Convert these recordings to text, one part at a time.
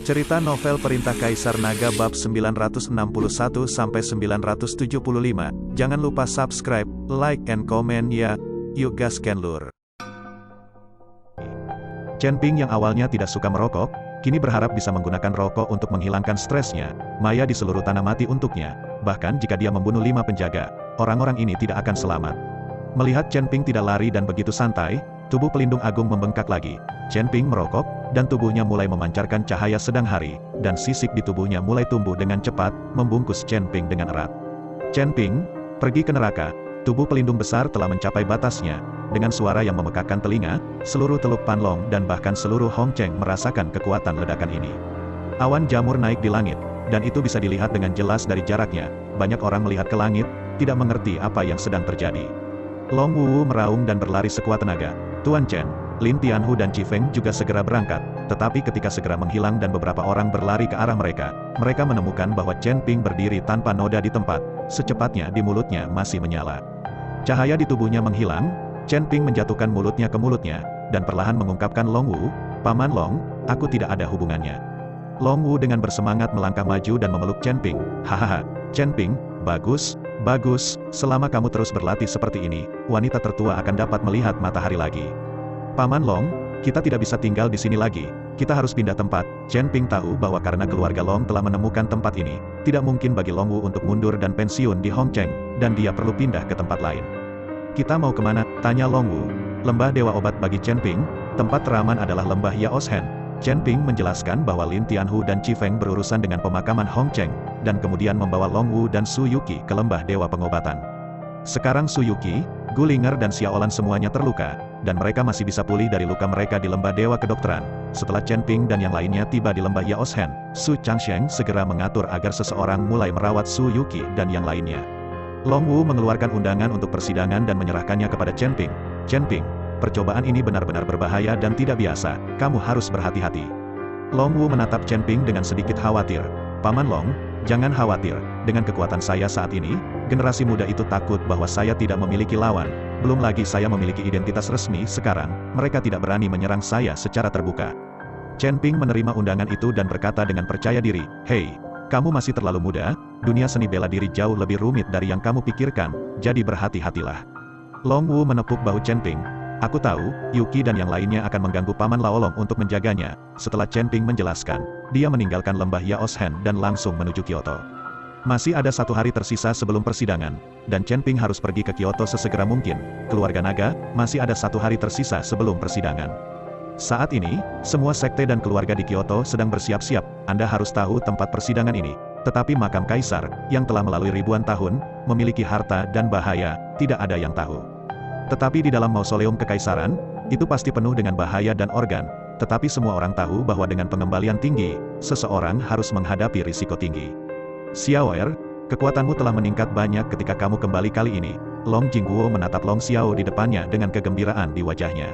Cerita novel Perintah Kaisar Naga bab 961-975. Jangan lupa subscribe, like and comment ya. Yuk gaskan lur. Chen Ping yang awalnya tidak suka merokok, kini berharap bisa menggunakan rokok untuk menghilangkan stresnya. Maya di seluruh tanah mati untuknya. Bahkan jika dia membunuh 5 penjaga, orang-orang ini tidak akan selamat. Melihat Chen Ping tidak lari dan begitu santai, tubuh pelindung agung membengkak lagi. Chen Ping merokok, dan tubuhnya mulai memancarkan cahaya sedang hari, dan sisik di tubuhnya mulai tumbuh dengan cepat, membungkus Chen Ping dengan erat. Chen Ping, pergi ke neraka. Tubuh pelindung besar telah mencapai batasnya. Dengan suara yang memekakkan telinga, seluruh Teluk Panlong dan bahkan seluruh Hong Cheng merasakan kekuatan ledakan ini. Awan jamur naik di langit, dan itu bisa dilihat dengan jelas dari jaraknya. Banyak orang melihat ke langit, tidak mengerti apa yang sedang terjadi. Long Wu meraung dan berlari sekuat tenaga. Tuan Chen, Lin Tianhu dan Chi Feng juga segera berangkat, tetapi ketika segera menghilang dan beberapa orang berlari ke arah mereka, mereka menemukan bahwa Chen Ping berdiri tanpa noda di tempat, secepatnya di mulutnya masih menyala. Cahaya di tubuhnya menghilang, Chen Ping menjatuhkan mulutnya ke mulutnya, dan perlahan mengungkapkan Long Wu, Paman Long, aku tidak ada hubungannya. Long Wu dengan bersemangat melangkah maju dan memeluk Chen Ping. Hahaha, Chen Ping, bagus, bagus, selama kamu terus berlatih seperti ini, wanita tertua akan dapat melihat matahari lagi. Paman Long, kita tidak bisa tinggal di sini lagi, kita harus pindah tempat. Chen Ping tahu bahwa karena keluarga Long telah menemukan tempat ini, tidak mungkin bagi Long Wu untuk mundur dan pensiun di Hong Cheng, dan dia perlu pindah ke tempat lain. Kita mau kemana? Tanya Long Wu. Lembah Dewa Obat bagi Chen Ping, tempat teraman adalah lembah Yaoshen. Chen Ping menjelaskan bahwa Lin Tianhu dan Chi Feng berurusan dengan pemakaman Hong Cheng, dan kemudian membawa Long Wu dan Su Yuqi ke lembah Dewa Pengobatan. Sekarang Su Yuqi, Gu Linger dan Xiaolan semuanya terluka, dan mereka masih bisa pulih dari luka mereka di lembah Dewa Kedokteran. Setelah Chen Ping dan yang lainnya tiba di lembah Yaoshen, Su Changsheng segera mengatur agar seseorang mulai merawat Su Yuqi dan yang lainnya. Long Wu mengeluarkan undangan untuk persidangan dan menyerahkannya kepada Chen Ping. Chen Ping, percobaan ini benar-benar berbahaya dan tidak biasa, kamu harus berhati-hati. Long Wu menatap Chen Ping dengan sedikit khawatir. Paman Long, jangan khawatir, dengan kekuatan saya saat ini, generasi muda itu takut bahwa saya tidak memiliki lawan. Belum lagi saya memiliki identitas resmi sekarang, mereka tidak berani menyerang saya secara terbuka. Chen Ping menerima undangan itu dan berkata dengan percaya diri, hei, kamu masih terlalu muda, dunia seni bela diri jauh lebih rumit dari yang kamu pikirkan, jadi berhati-hatilah. Long Wu menepuk bahu Chen Ping. Aku tahu, Yuqi dan yang lainnya akan mengganggu Paman Laolong untuk menjaganya. Setelah Chen Ping menjelaskan, dia meninggalkan lembah Yaoshen dan langsung menuju Kyoto. Masih ada 1 hari tersisa sebelum persidangan, dan Chen Ping harus pergi ke Kyoto sesegera mungkin. Keluarga naga, masih ada 1 hari tersisa sebelum persidangan. Saat ini, semua sekte dan keluarga di Kyoto sedang bersiap-siap. Anda harus tahu tempat persidangan ini. Tetapi makam kaisar, yang telah melalui ribuan tahun, memiliki harta dan bahaya, tidak ada yang tahu. Tetapi di dalam mausoleum kekaisaran, itu pasti penuh dengan bahaya dan organ. Tetapi semua orang tahu bahwa dengan pengembalian tinggi, seseorang harus menghadapi risiko tinggi. Xiaoer, kekuatanmu telah meningkat banyak ketika kamu kembali kali ini. Long Jingguo menatap Long Xiao di depannya dengan kegembiraan di wajahnya.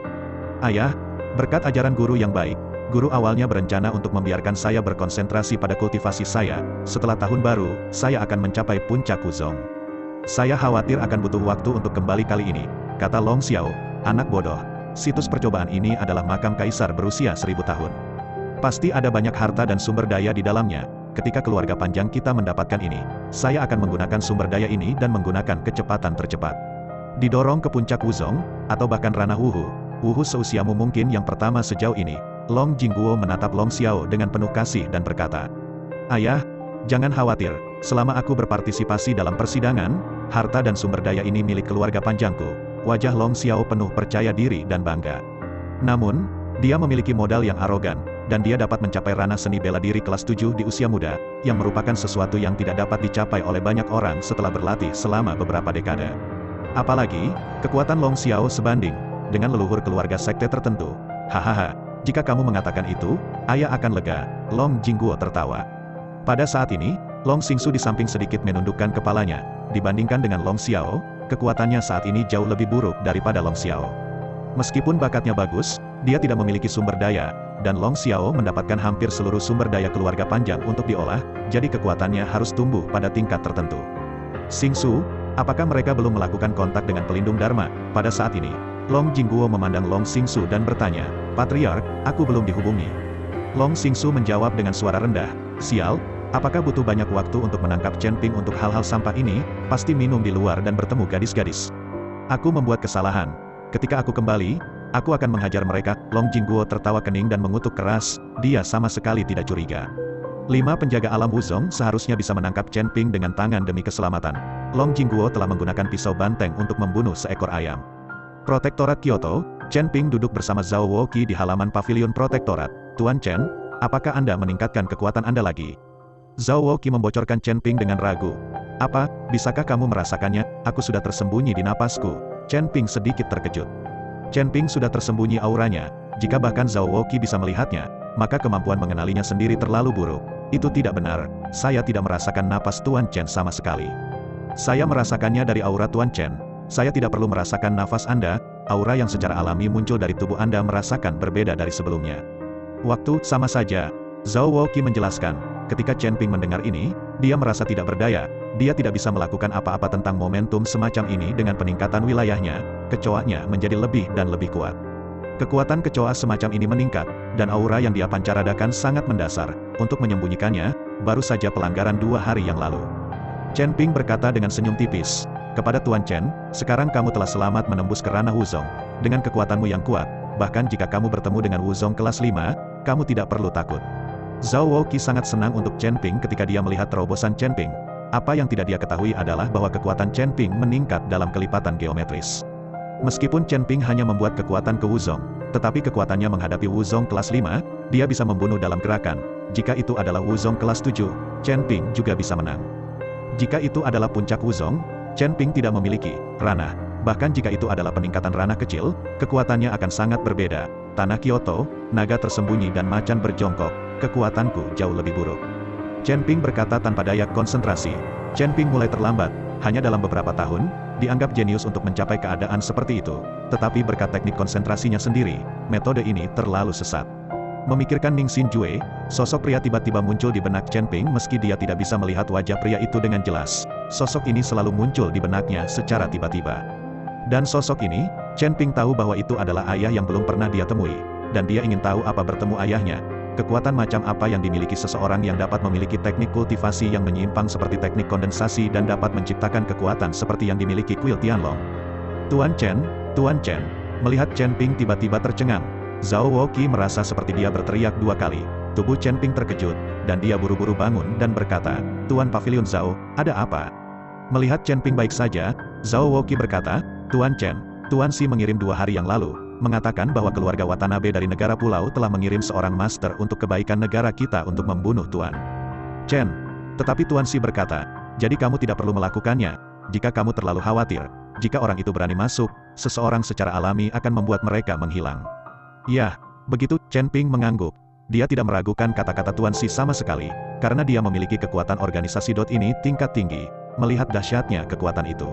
Ayah, berkat ajaran guru yang baik, guru awalnya berencana untuk membiarkan saya berkonsentrasi pada kultivasi saya. Setelah tahun baru, saya akan mencapai puncak Wuzong. Saya khawatir akan butuh waktu untuk kembali kali ini, kata Long Xiao. Anak bodoh, situs percobaan ini adalah makam kaisar berusia 1000 tahun. Pasti ada banyak harta dan sumber daya di dalamnya. Ketika keluarga panjang kita mendapatkan ini, saya akan menggunakan sumber daya ini dan menggunakan kecepatan tercepat. Didorong ke puncak Wuzong, atau bahkan ranah Wuhu seusiamu mungkin yang pertama sejauh ini. Long Jingguo menatap Long Xiao dengan penuh kasih dan berkata, Ayah, jangan khawatir, selama aku berpartisipasi dalam persidangan, harta dan sumber daya ini milik keluarga panjangku. Wajah Long Xiao penuh percaya diri dan bangga. Namun, dia memiliki modal yang arogan, dan dia dapat mencapai ranah seni bela diri kelas 7 di usia muda, yang merupakan sesuatu yang tidak dapat dicapai oleh banyak orang setelah berlatih selama beberapa dekade. Apalagi, kekuatan Long Xiao sebanding dengan leluhur keluarga sekte tertentu. Hahaha, jika kamu mengatakan itu, ayah akan lega. Long Jingguo tertawa. Pada saat ini, Long Xingsu di samping sedikit menundukkan kepalanya. Dibandingkan dengan Long Xiao, kekuatannya saat ini jauh lebih buruk daripada Long Xiao. Meskipun bakatnya bagus, dia tidak memiliki sumber daya, dan Long Xiao mendapatkan hampir seluruh sumber daya keluarga panjang untuk diolah, jadi kekuatannya harus tumbuh pada tingkat tertentu. Xingsu, apakah mereka belum melakukan kontak dengan pelindung Dharma? Pada saat ini, Long Jingguo memandang Long Xingsu dan bertanya, Patriark, aku belum dihubungi. Long Xingsu menjawab dengan suara rendah, "Sial, apakah butuh banyak waktu untuk menangkap Chen Ping untuk hal-hal sampah ini? Pasti minum di luar dan bertemu gadis-gadis. Aku membuat kesalahan. Ketika aku kembali, aku akan menghajar mereka." Long Jingguo tertawa kening dan mengutuk keras, dia sama sekali tidak curiga. 5 penjaga alam Wuzong seharusnya bisa menangkap Chen Ping dengan tangan demi keselamatan. Long Jingguo telah menggunakan pisau banteng untuk membunuh seekor ayam. Protektorat Kyoto, Chen Ping duduk bersama Zhao Woqi di halaman pavilion protektorat. "Tuan Chen, apakah Anda meningkatkan kekuatan Anda lagi?" Zhao Woqi membocorkan Chen Ping dengan ragu. "Apa, bisakah kamu merasakannya? Aku sudah tersembunyi di napasku." Chen Ping sedikit terkejut. Chen Ping sudah tersembunyi auranya. Jika bahkan Zhao Woqi bisa melihatnya, maka kemampuan mengenalinya sendiri terlalu buruk. "Itu tidak benar, saya tidak merasakan napas Tuan Chen sama sekali. Saya merasakannya dari aura Tuan Chen. Saya tidak perlu merasakan nafas Anda, aura yang secara alami muncul dari tubuh Anda merasakan berbeda dari sebelumnya." "Waktu, sama saja," Zhao Woqi menjelaskan. Ketika Chen Ping mendengar ini, dia merasa tidak berdaya, dia tidak bisa melakukan apa-apa tentang momentum semacam ini dengan peningkatan wilayahnya, kecoanya menjadi lebih dan lebih kuat. Kekuatan kecoa semacam ini meningkat, dan aura yang dia pancaradakan sangat mendasar. Untuk menyembunyikannya, baru saja pelanggaran 2 hari yang lalu. Chen Ping berkata dengan senyum tipis, "Kepada Tuan Chen, sekarang kamu telah selamat menembus ke ranah Wuzong. Dengan kekuatanmu yang kuat, bahkan jika kamu bertemu dengan Wuzong kelas 5, kamu tidak perlu takut." Zhao Woqi sangat senang untuk Chen Ping ketika dia melihat terobosan Chen Ping. Apa yang tidak dia ketahui adalah bahwa kekuatan Chen Ping meningkat dalam kelipatan geometris. Meskipun Chen Ping hanya membuat kekuatan ke Wuzong, tetapi kekuatannya menghadapi Wuzong kelas 5, dia bisa membunuh dalam gerakan. Jika itu adalah Wuzong kelas 7, Chen Ping juga bisa menang. Jika itu adalah puncak Wuzong, Chen Ping tidak memiliki ranah. Bahkan jika itu adalah peningkatan ranah kecil, kekuatannya akan sangat berbeda. Tanah Kyoto, naga tersembunyi dan macan berjongkok, kekuatanku jauh lebih buruk. Chen Ping berkata tanpa daya konsentrasi. Chen Ping mulai terlambat, hanya dalam beberapa tahun, dianggap jenius untuk mencapai keadaan seperti itu. Tetapi berkat teknik konsentrasinya sendiri, metode ini terlalu sesat. Memikirkan Ning Xin Jue, sosok pria tiba-tiba muncul di benak Chen Ping meski dia tidak bisa melihat wajah pria itu dengan jelas. Sosok ini selalu muncul di benaknya secara tiba-tiba. Dan sosok ini, Chen Ping tahu bahwa itu adalah ayah yang belum pernah dia temui. Dan dia ingin tahu apa bertemu ayahnya. Kekuatan macam apa yang dimiliki seseorang yang dapat memiliki teknik kultivasi yang menyimpang seperti teknik kondensasi dan dapat menciptakan kekuatan seperti yang dimiliki Kuil Tianlong. "Tuan Chen, Tuan Chen." Melihat Chen Ping tiba-tiba tercengang, Zhao Woqi merasa seperti dia berteriak 2 kali. Tubuh Chen Ping terkejut, dan dia buru-buru bangun dan berkata, "Tuan Pavilion Zhao, ada apa?" Melihat Chen Ping baik saja, Zhao Woqi berkata, "Tuan Chen, Tuan Si mengirim 2 hari yang lalu, mengatakan bahwa keluarga Watanabe dari negara pulau telah mengirim seorang master untuk kebaikan negara kita untuk membunuh Tuan Chen." Tetapi Tuan Si berkata, "Jadi kamu tidak perlu melakukannya. Jika kamu terlalu khawatir, jika orang itu berani masuk, seseorang secara alami akan membuat mereka menghilang." "Yah, begitu." Chen Ping mengangguk. Dia tidak meragukan kata-kata Tuan Si sama sekali, karena dia memiliki kekuatan organisasi ini tingkat tinggi, melihat dahsyatnya kekuatan itu.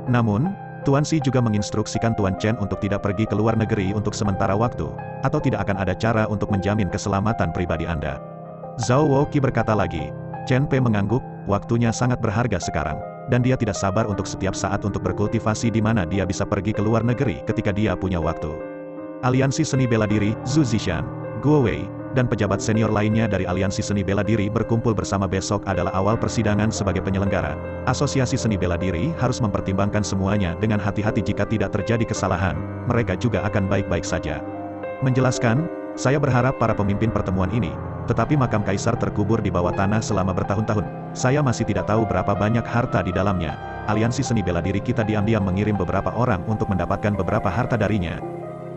Namun, Tuan Si juga menginstruksikan Tuan Chen untuk tidak pergi ke luar negeri untuk sementara waktu, atau tidak akan ada cara untuk menjamin keselamatan pribadi Anda. Zhao Woqi berkata lagi. Chen Pei mengangguk, waktunya sangat berharga sekarang, dan dia tidak sabar untuk setiap saat untuk berkultivasi di mana dia bisa pergi ke luar negeri ketika dia punya waktu. Aliansi Seni Bela Diri, Zhu Zishan, Guo Wei, dan pejabat senior lainnya dari Aliansi Seni Bela Diri berkumpul bersama besok adalah awal persidangan sebagai penyelenggara. Asosiasi Seni Bela Diri harus mempertimbangkan semuanya dengan hati-hati. Jika tidak terjadi kesalahan, mereka juga akan baik-baik saja. Menjelaskan, "Saya berharap para pemimpin pertemuan ini, tetapi makam kaisar terkubur di bawah tanah selama bertahun-tahun. Saya masih tidak tahu berapa banyak harta di dalamnya. Aliansi Seni Bela Diri kita diam-diam mengirim beberapa orang untuk mendapatkan beberapa harta darinya."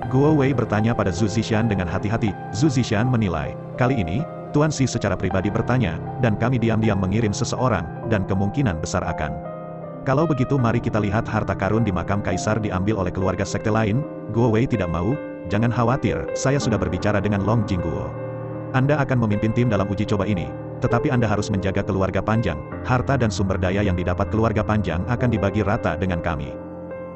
Guo Wei bertanya pada Zhu Zishan dengan hati-hati. Zhu Zishan menilai, kali ini, Tuan Si secara pribadi bertanya, dan kami diam-diam mengirim seseorang, dan kemungkinan besar akan. Kalau begitu mari kita lihat harta karun di makam kaisar diambil oleh keluarga sekte lain. Guo Wei tidak mau. Jangan khawatir, saya sudah berbicara dengan Long Jingguo. Anda akan memimpin tim dalam uji coba ini, tetapi Anda harus menjaga keluarga panjang. Harta dan sumber daya yang didapat keluarga panjang akan dibagi rata dengan kami.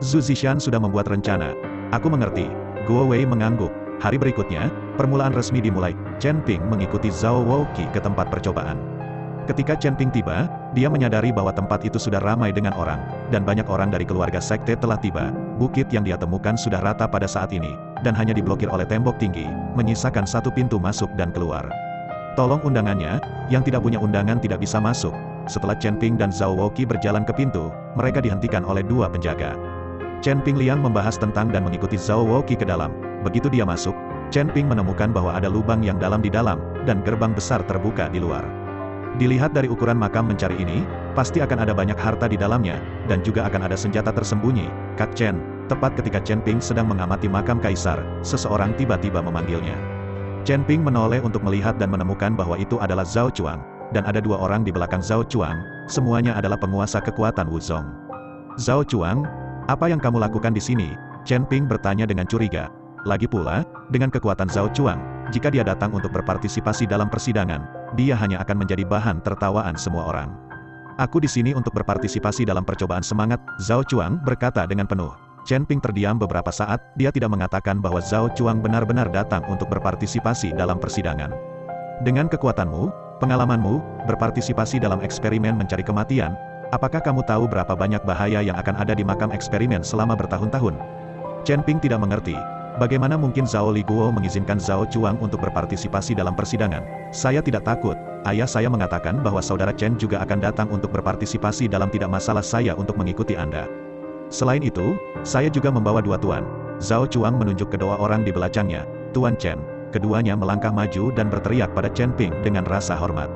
Zhu Zishan sudah membuat rencana. Aku mengerti. Guo Wei mengangguk. Hari berikutnya, permulaan resmi dimulai. Chen Ping mengikuti Zhao Woqi ke tempat percobaan. Ketika Chen Ping tiba, dia menyadari bahwa tempat itu sudah ramai dengan orang, dan banyak orang dari keluarga sekte telah tiba. Bukit yang dia temukan sudah rata pada saat ini, dan hanya diblokir oleh tembok tinggi, menyisakan satu pintu masuk dan keluar. Tolong undangannya, yang tidak punya undangan tidak bisa masuk. Setelah Chen Ping dan Zhao Woqi berjalan ke pintu, mereka dihentikan oleh dua penjaga. Chen Ping Liang membahas tentang dan mengikuti Zhao Woqi ke dalam. Begitu dia masuk, Chen Ping menemukan bahwa ada lubang yang dalam di dalam, dan gerbang besar terbuka di luar. Dilihat dari ukuran makam mencari ini, pasti akan ada banyak harta di dalamnya, dan juga akan ada senjata tersembunyi. Kak Chen, tepat ketika Chen Ping sedang mengamati makam kaisar, seseorang tiba-tiba memanggilnya. Chen Ping menoleh untuk melihat dan menemukan bahwa itu adalah Zhao Chuang, dan ada dua orang di belakang Zhao Chuang, semuanya adalah penguasa kekuatan Wuzong. Zhao Chuang, apa yang kamu lakukan di sini? Chen Ping bertanya dengan curiga. Lagi pula, dengan kekuatan Zhao Chuang, jika dia datang untuk berpartisipasi dalam persidangan, dia hanya akan menjadi bahan tertawaan semua orang. Aku di sini untuk berpartisipasi dalam percobaan semangat, Zhao Chuang berkata dengan penuh. Chen Ping terdiam beberapa saat, dia tidak mengatakan bahwa Zhao Chuang benar-benar datang untuk berpartisipasi dalam persidangan. Dengan kekuatanmu, pengalamanmu, berpartisipasi dalam eksperimen mencari kematian, apakah kamu tahu berapa banyak bahaya yang akan ada di makam eksperimen selama bertahun-tahun? Chen Ping tidak mengerti. Bagaimana mungkin Zhao Liguo mengizinkan Zhao Chuang untuk berpartisipasi dalam persidangan? Saya tidak takut. Ayah saya mengatakan bahwa saudara Chen juga akan datang untuk berpartisipasi dalam tidak masalah saya untuk mengikuti Anda. Selain itu, saya juga membawa dua tuan. Zhao Chuang menunjuk kedua orang di belakangnya, Tuan Chen. Keduanya melangkah maju dan berteriak pada Chen Ping dengan rasa hormat.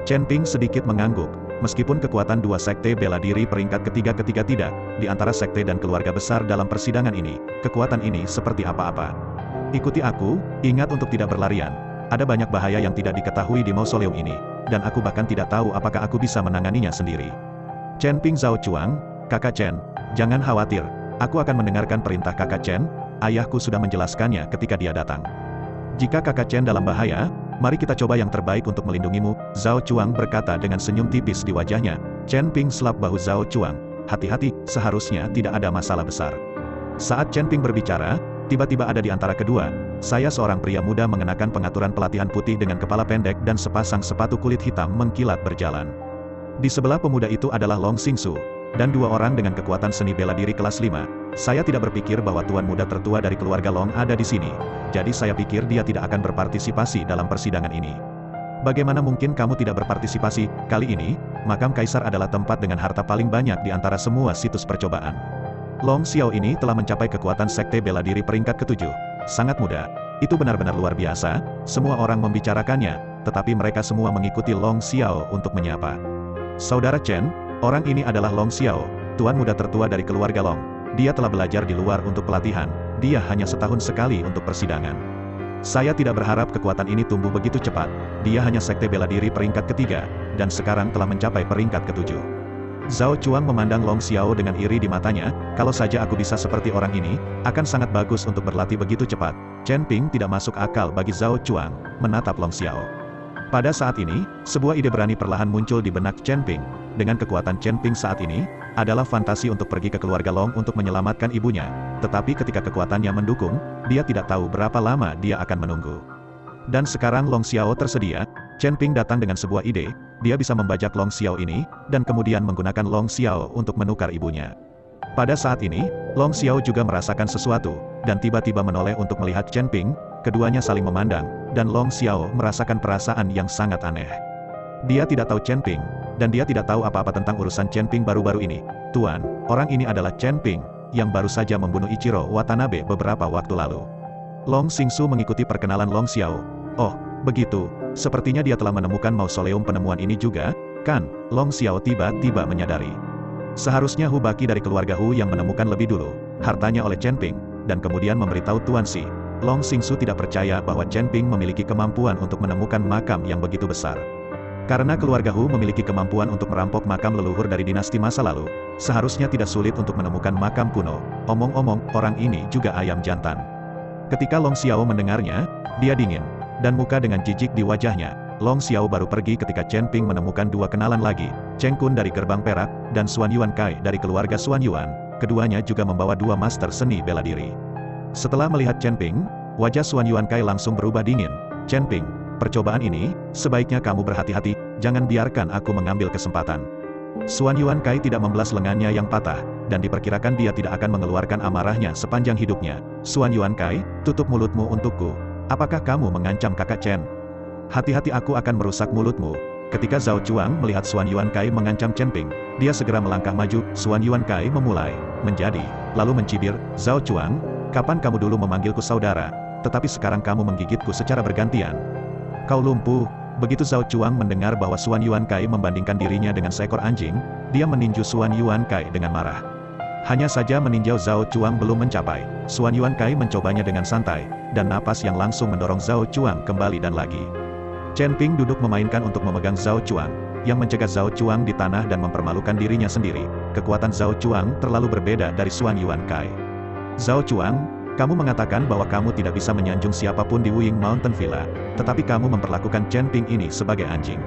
Chen Ping sedikit mengangguk. Meskipun kekuatan dua sekte bela diri peringkat ketiga tidak, di antara sekte dan keluarga besar dalam persidangan ini, kekuatan ini seperti apa-apa. Ikuti aku, ingat untuk tidak berlarian. Ada banyak bahaya yang tidak diketahui di mausoleum ini, dan aku bahkan tidak tahu apakah aku bisa menanganinya sendiri. Chen Ping Zhao Chuang, Kakak Chen, jangan khawatir, aku akan mendengarkan perintah Kakak Chen, ayahku sudah menjelaskannya ketika dia datang. Jika Kakak Chen dalam bahaya, mari kita coba yang terbaik untuk melindungimu, Zhao Chuang berkata dengan senyum tipis di wajahnya. Chen Ping selap bahu Zhao Chuang. Hati-hati, seharusnya tidak ada masalah besar. Saat Chen Ping berbicara, tiba-tiba ada di antara kedua, saya seorang pria muda mengenakan pengaturan pelatihan putih dengan kepala pendek dan sepasang sepatu kulit hitam mengkilat berjalan. Di sebelah pemuda itu adalah Long Xingsu, dan dua orang dengan kekuatan seni bela diri kelas 5. Saya tidak berpikir bahwa tuan muda tertua dari keluarga Long ada di sini. Jadi saya pikir dia tidak akan berpartisipasi dalam persidangan ini. Bagaimana mungkin kamu tidak berpartisipasi? Kali ini, makam kaisar adalah tempat dengan harta paling banyak di antara semua situs percobaan. Long Xiao ini telah mencapai kekuatan sekte bela diri peringkat ke-7. Sangat muda. Itu benar-benar luar biasa. Semua orang membicarakannya, tetapi mereka semua mengikuti Long Xiao untuk menyapa. Saudara Chen, orang ini adalah Long Xiao, tuan muda tertua dari keluarga Long. Dia telah belajar di luar untuk pelatihan, dia hanya setahun sekali untuk persidangan. Saya tidak berharap kekuatan ini tumbuh begitu cepat, dia hanya sekte bela diri peringkat ke-3, dan sekarang telah mencapai peringkat ke-7. Zhao Chuang memandang Long Xiao dengan iri di matanya, kalau saja aku bisa seperti orang ini, akan sangat bagus untuk berlatih begitu cepat. Chen Ping tidak masuk akal bagi Zhao Chuang, menatap Long Xiao. Pada saat ini, sebuah ide berani perlahan muncul di benak Chen Ping. Dengan kekuatan Chen Ping saat ini, adalah fantasi untuk pergi ke keluarga Long untuk menyelamatkan ibunya. Tetapi ketika kekuatannya mendukung, dia tidak tahu berapa lama dia akan menunggu. Dan sekarang Long Xiao tersedia, Chen Ping datang dengan sebuah ide, dia bisa membajak Long Xiao ini, dan kemudian menggunakan Long Xiao untuk menukar ibunya. Pada saat ini, Long Xiao juga merasakan sesuatu, dan tiba-tiba menoleh untuk melihat Chen Ping, keduanya saling memandang, dan Long Xiao merasakan perasaan yang sangat aneh. Dia tidak tahu Chen Ping, dan dia tidak tahu apa-apa tentang urusan Chen Ping baru-baru ini. Tuan, orang ini adalah Chen Ping, yang baru saja membunuh Ichiro Watanabe beberapa waktu lalu. Long Xingsu mengikuti perkenalan Long Xiao. Oh, begitu, sepertinya dia telah menemukan mausoleum penemuan ini juga, kan? Long Xiao tiba-tiba menyadari. Seharusnya Hu Baqi dari keluarga Hu yang menemukan lebih dulu, hartanya oleh Chen Ping, dan kemudian memberitahu Tuan Si. Long Xingsu tidak percaya bahwa Chen Ping memiliki kemampuan untuk menemukan makam yang begitu besar. Karena keluarga Hu memiliki kemampuan untuk merampok makam leluhur dari dinasti masa lalu, seharusnya tidak sulit untuk menemukan makam kuno. Omong-omong, orang ini juga ayam jantan. Ketika Long Xiao mendengarnya, dia dingin, dan muka dengan jijik di wajahnya. Long Xiao baru pergi ketika Chen Ping menemukan dua kenalan lagi, Cheng Kun dari Gerbang Perak, dan Xuan Yuan Kai dari keluarga Xuan Yuan. Keduanya juga membawa dua master seni bela diri. Setelah melihat Chen Ping, wajah Xuan Yuan Kai langsung berubah dingin. Chen Ping, percobaan ini, sebaiknya kamu berhati-hati, jangan biarkan aku mengambil kesempatan. Xuan Yuan Kai tidak membelas lengannya yang patah, dan diperkirakan dia tidak akan mengeluarkan amarahnya sepanjang hidupnya. Xuan Yuan Kai, tutup mulutmu untukku. Apakah kamu mengancam kakak Chen? Hati-hati, aku akan merusak mulutmu. Ketika Zhao Chuang melihat Xuan Yuan Kai mengancam Chen Ping, dia segera melangkah maju. Xuan Yuan Kai memulai menjadi, lalu mencibir, Zhao Chuang, kapan kamu dulu memanggilku saudara, tetapi sekarang kamu menggigitku secara bergantian. Kau lumpuh. Begitu Zhao Chuang mendengar bahwa Xuan Yuan Kai membandingkan dirinya dengan seekor anjing, dia meninju Xuan Yuan Kai dengan marah. Hanya saja meninjau Zhao Chuang belum mencapai, Xuan Yuan Kai mencobanya dengan santai, dan napas yang langsung mendorong Zhao Chuang kembali dan lagi. Chen Ping duduk memainkan untuk memegang Zhao Chuang, yang mencegah Zhao Chuang di tanah dan mempermalukan dirinya sendiri. Kekuatan Zhao Chuang terlalu berbeda dari Xuan Yuan Kai. Zhao Chuang, kamu mengatakan bahwa kamu tidak bisa menyanjung siapapun di Wuying Mountain Villa, tetapi kamu memperlakukan Chen Ping ini sebagai anjing.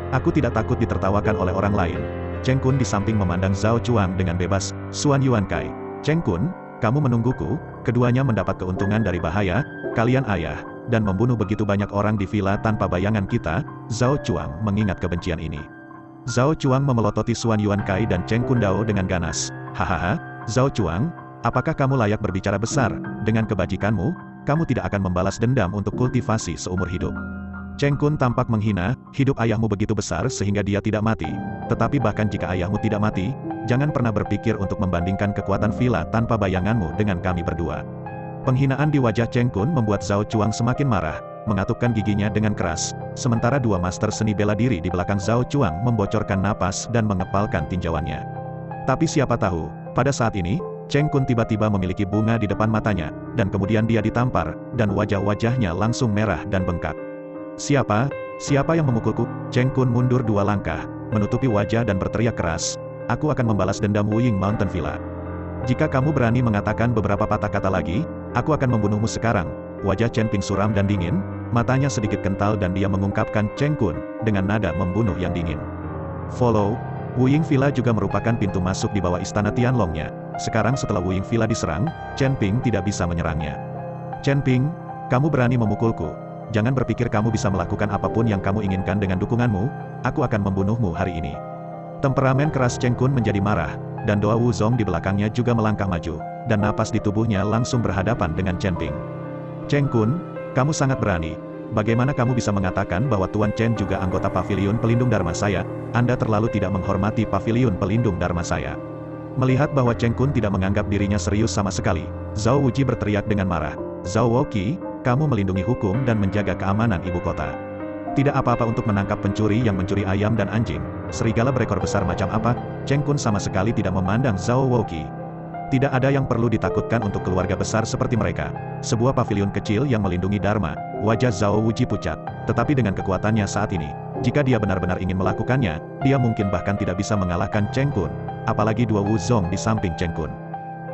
Aku tidak takut ditertawakan oleh orang lain. Cheng Kun di samping memandang Zhao Chuang dengan bebas. Xuan Yuan Kai, Cheng Kun, kamu menungguku. Keduanya mendapat keuntungan dari bahaya, kalian ayah, dan membunuh begitu banyak orang di villa tanpa bayangan kita. Zhao Chuang mengingat kebencian ini. Zhao Chuang memelototi Xuan Yuan Kai dan Cheng Kun Dao dengan ganas. Hahaha, Zhao Chuang, apakah kamu layak berbicara besar? Dengan kebajikanmu, kamu tidak akan membalas dendam untuk kultivasi seumur hidup. Cheng Kun tampak menghina, hidup ayahmu begitu besar sehingga dia tidak mati. Tetapi bahkan jika ayahmu tidak mati, jangan pernah berpikir untuk membandingkan kekuatan villa tanpa bayanganmu dengan kami berdua. Penghinaan di wajah Cheng Kun membuat Zhao Chuang semakin marah, mengatupkan giginya dengan keras. Sementara dua master seni bela diri di belakang Zhao Chuang membocorkan napas dan mengepalkan tinjauannya. Tapi siapa tahu, pada saat ini, Cheng Kun tiba-tiba memiliki bunga di depan matanya, dan kemudian dia ditampar, dan wajah-wajahnya langsung merah dan bengkak. Siapa? Siapa yang memukulku? Cheng Kun mundur 2 langkah, menutupi wajah dan berteriak keras. Aku akan membalas dendam Wuying Mountain Villa. Jika kamu berani mengatakan beberapa patah kata lagi, aku akan membunuhmu sekarang. Wajah Chen Ping suram dan dingin, matanya sedikit kental dan dia mengungkapkan Cheng Kun, dengan nada membunuh yang dingin. Follow. Wuying Villa juga merupakan pintu masuk di bawah istana Tianlongnya. Sekarang setelah Wuying Villa diserang, Chen Ping tidak bisa menyerangnya. Chen Ping, kamu berani memukulku. Jangan berpikir kamu bisa melakukan apapun yang kamu inginkan dengan dukunganmu, aku akan membunuhmu hari ini. Temperamen keras Cheng Kun menjadi marah, dan Doa Wu Zong di belakangnya juga melangkah maju, dan napas di tubuhnya langsung berhadapan dengan Chen Ping. Cheng Kun, kamu sangat berani. Bagaimana kamu bisa mengatakan bahwa Tuan Chen juga anggota Paviliun Pelindung Dharma saya? Anda terlalu tidak menghormati Paviliun Pelindung Dharma saya. Melihat bahwa Cheng Kun tidak menganggap dirinya serius sama sekali, Zhao Wuji berteriak dengan marah. Zhao Woki, kamu melindungi hukum dan menjaga keamanan ibu kota. Tidak apa-apa untuk menangkap pencuri yang mencuri ayam dan anjing. Serigala berekor besar macam apa? Cheng Kun sama sekali tidak memandang Zhao Woki. Tidak ada yang perlu ditakutkan untuk keluarga besar seperti mereka. Sebuah paviliun kecil yang melindungi Dharma. Wajah Zhao Wuji pucat. Tetapi dengan kekuatannya saat ini, jika dia benar-benar ingin melakukannya, dia mungkin bahkan tidak bisa mengalahkan Cheng Kun. Apalagi Dua Wu Zong di samping Cheng Kun.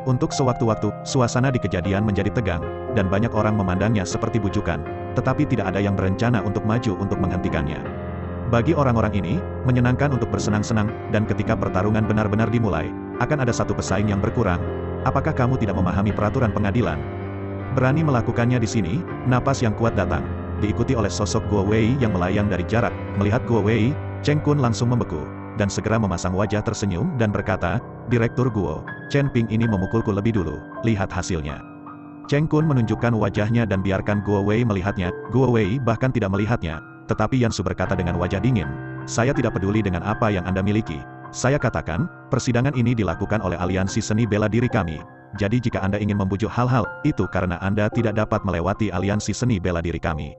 Untuk sewaktu-waktu, suasana di kejadian menjadi tegang, dan banyak orang memandangnya seperti bujukan, tetapi tidak ada yang berencana untuk maju untuk menghentikannya. Bagi orang-orang ini, menyenangkan untuk bersenang-senang, dan ketika pertarungan benar-benar dimulai, akan ada satu pesaing yang berkurang. Apakah kamu tidak memahami peraturan pengadilan? Berani melakukannya di sini, napas yang kuat datang, diikuti oleh sosok Guo Wei yang melayang dari jarak. Melihat Guo Wei, Cheng Kun langsung membeku, dan segera memasang wajah tersenyum dan berkata, Direktur Guo, Chen Ping ini memukulku lebih dulu, lihat hasilnya. Cheng Kun menunjukkan wajahnya dan biarkan Guo Wei melihatnya. Guo Wei bahkan tidak melihatnya, tetapi Yansu berkata dengan wajah dingin, saya tidak peduli dengan apa yang Anda miliki. Saya katakan, persidangan ini dilakukan oleh aliansi seni bela diri kami. Jadi jika Anda ingin membujuk hal-hal, itu karena Anda tidak dapat melewati aliansi seni bela diri kami.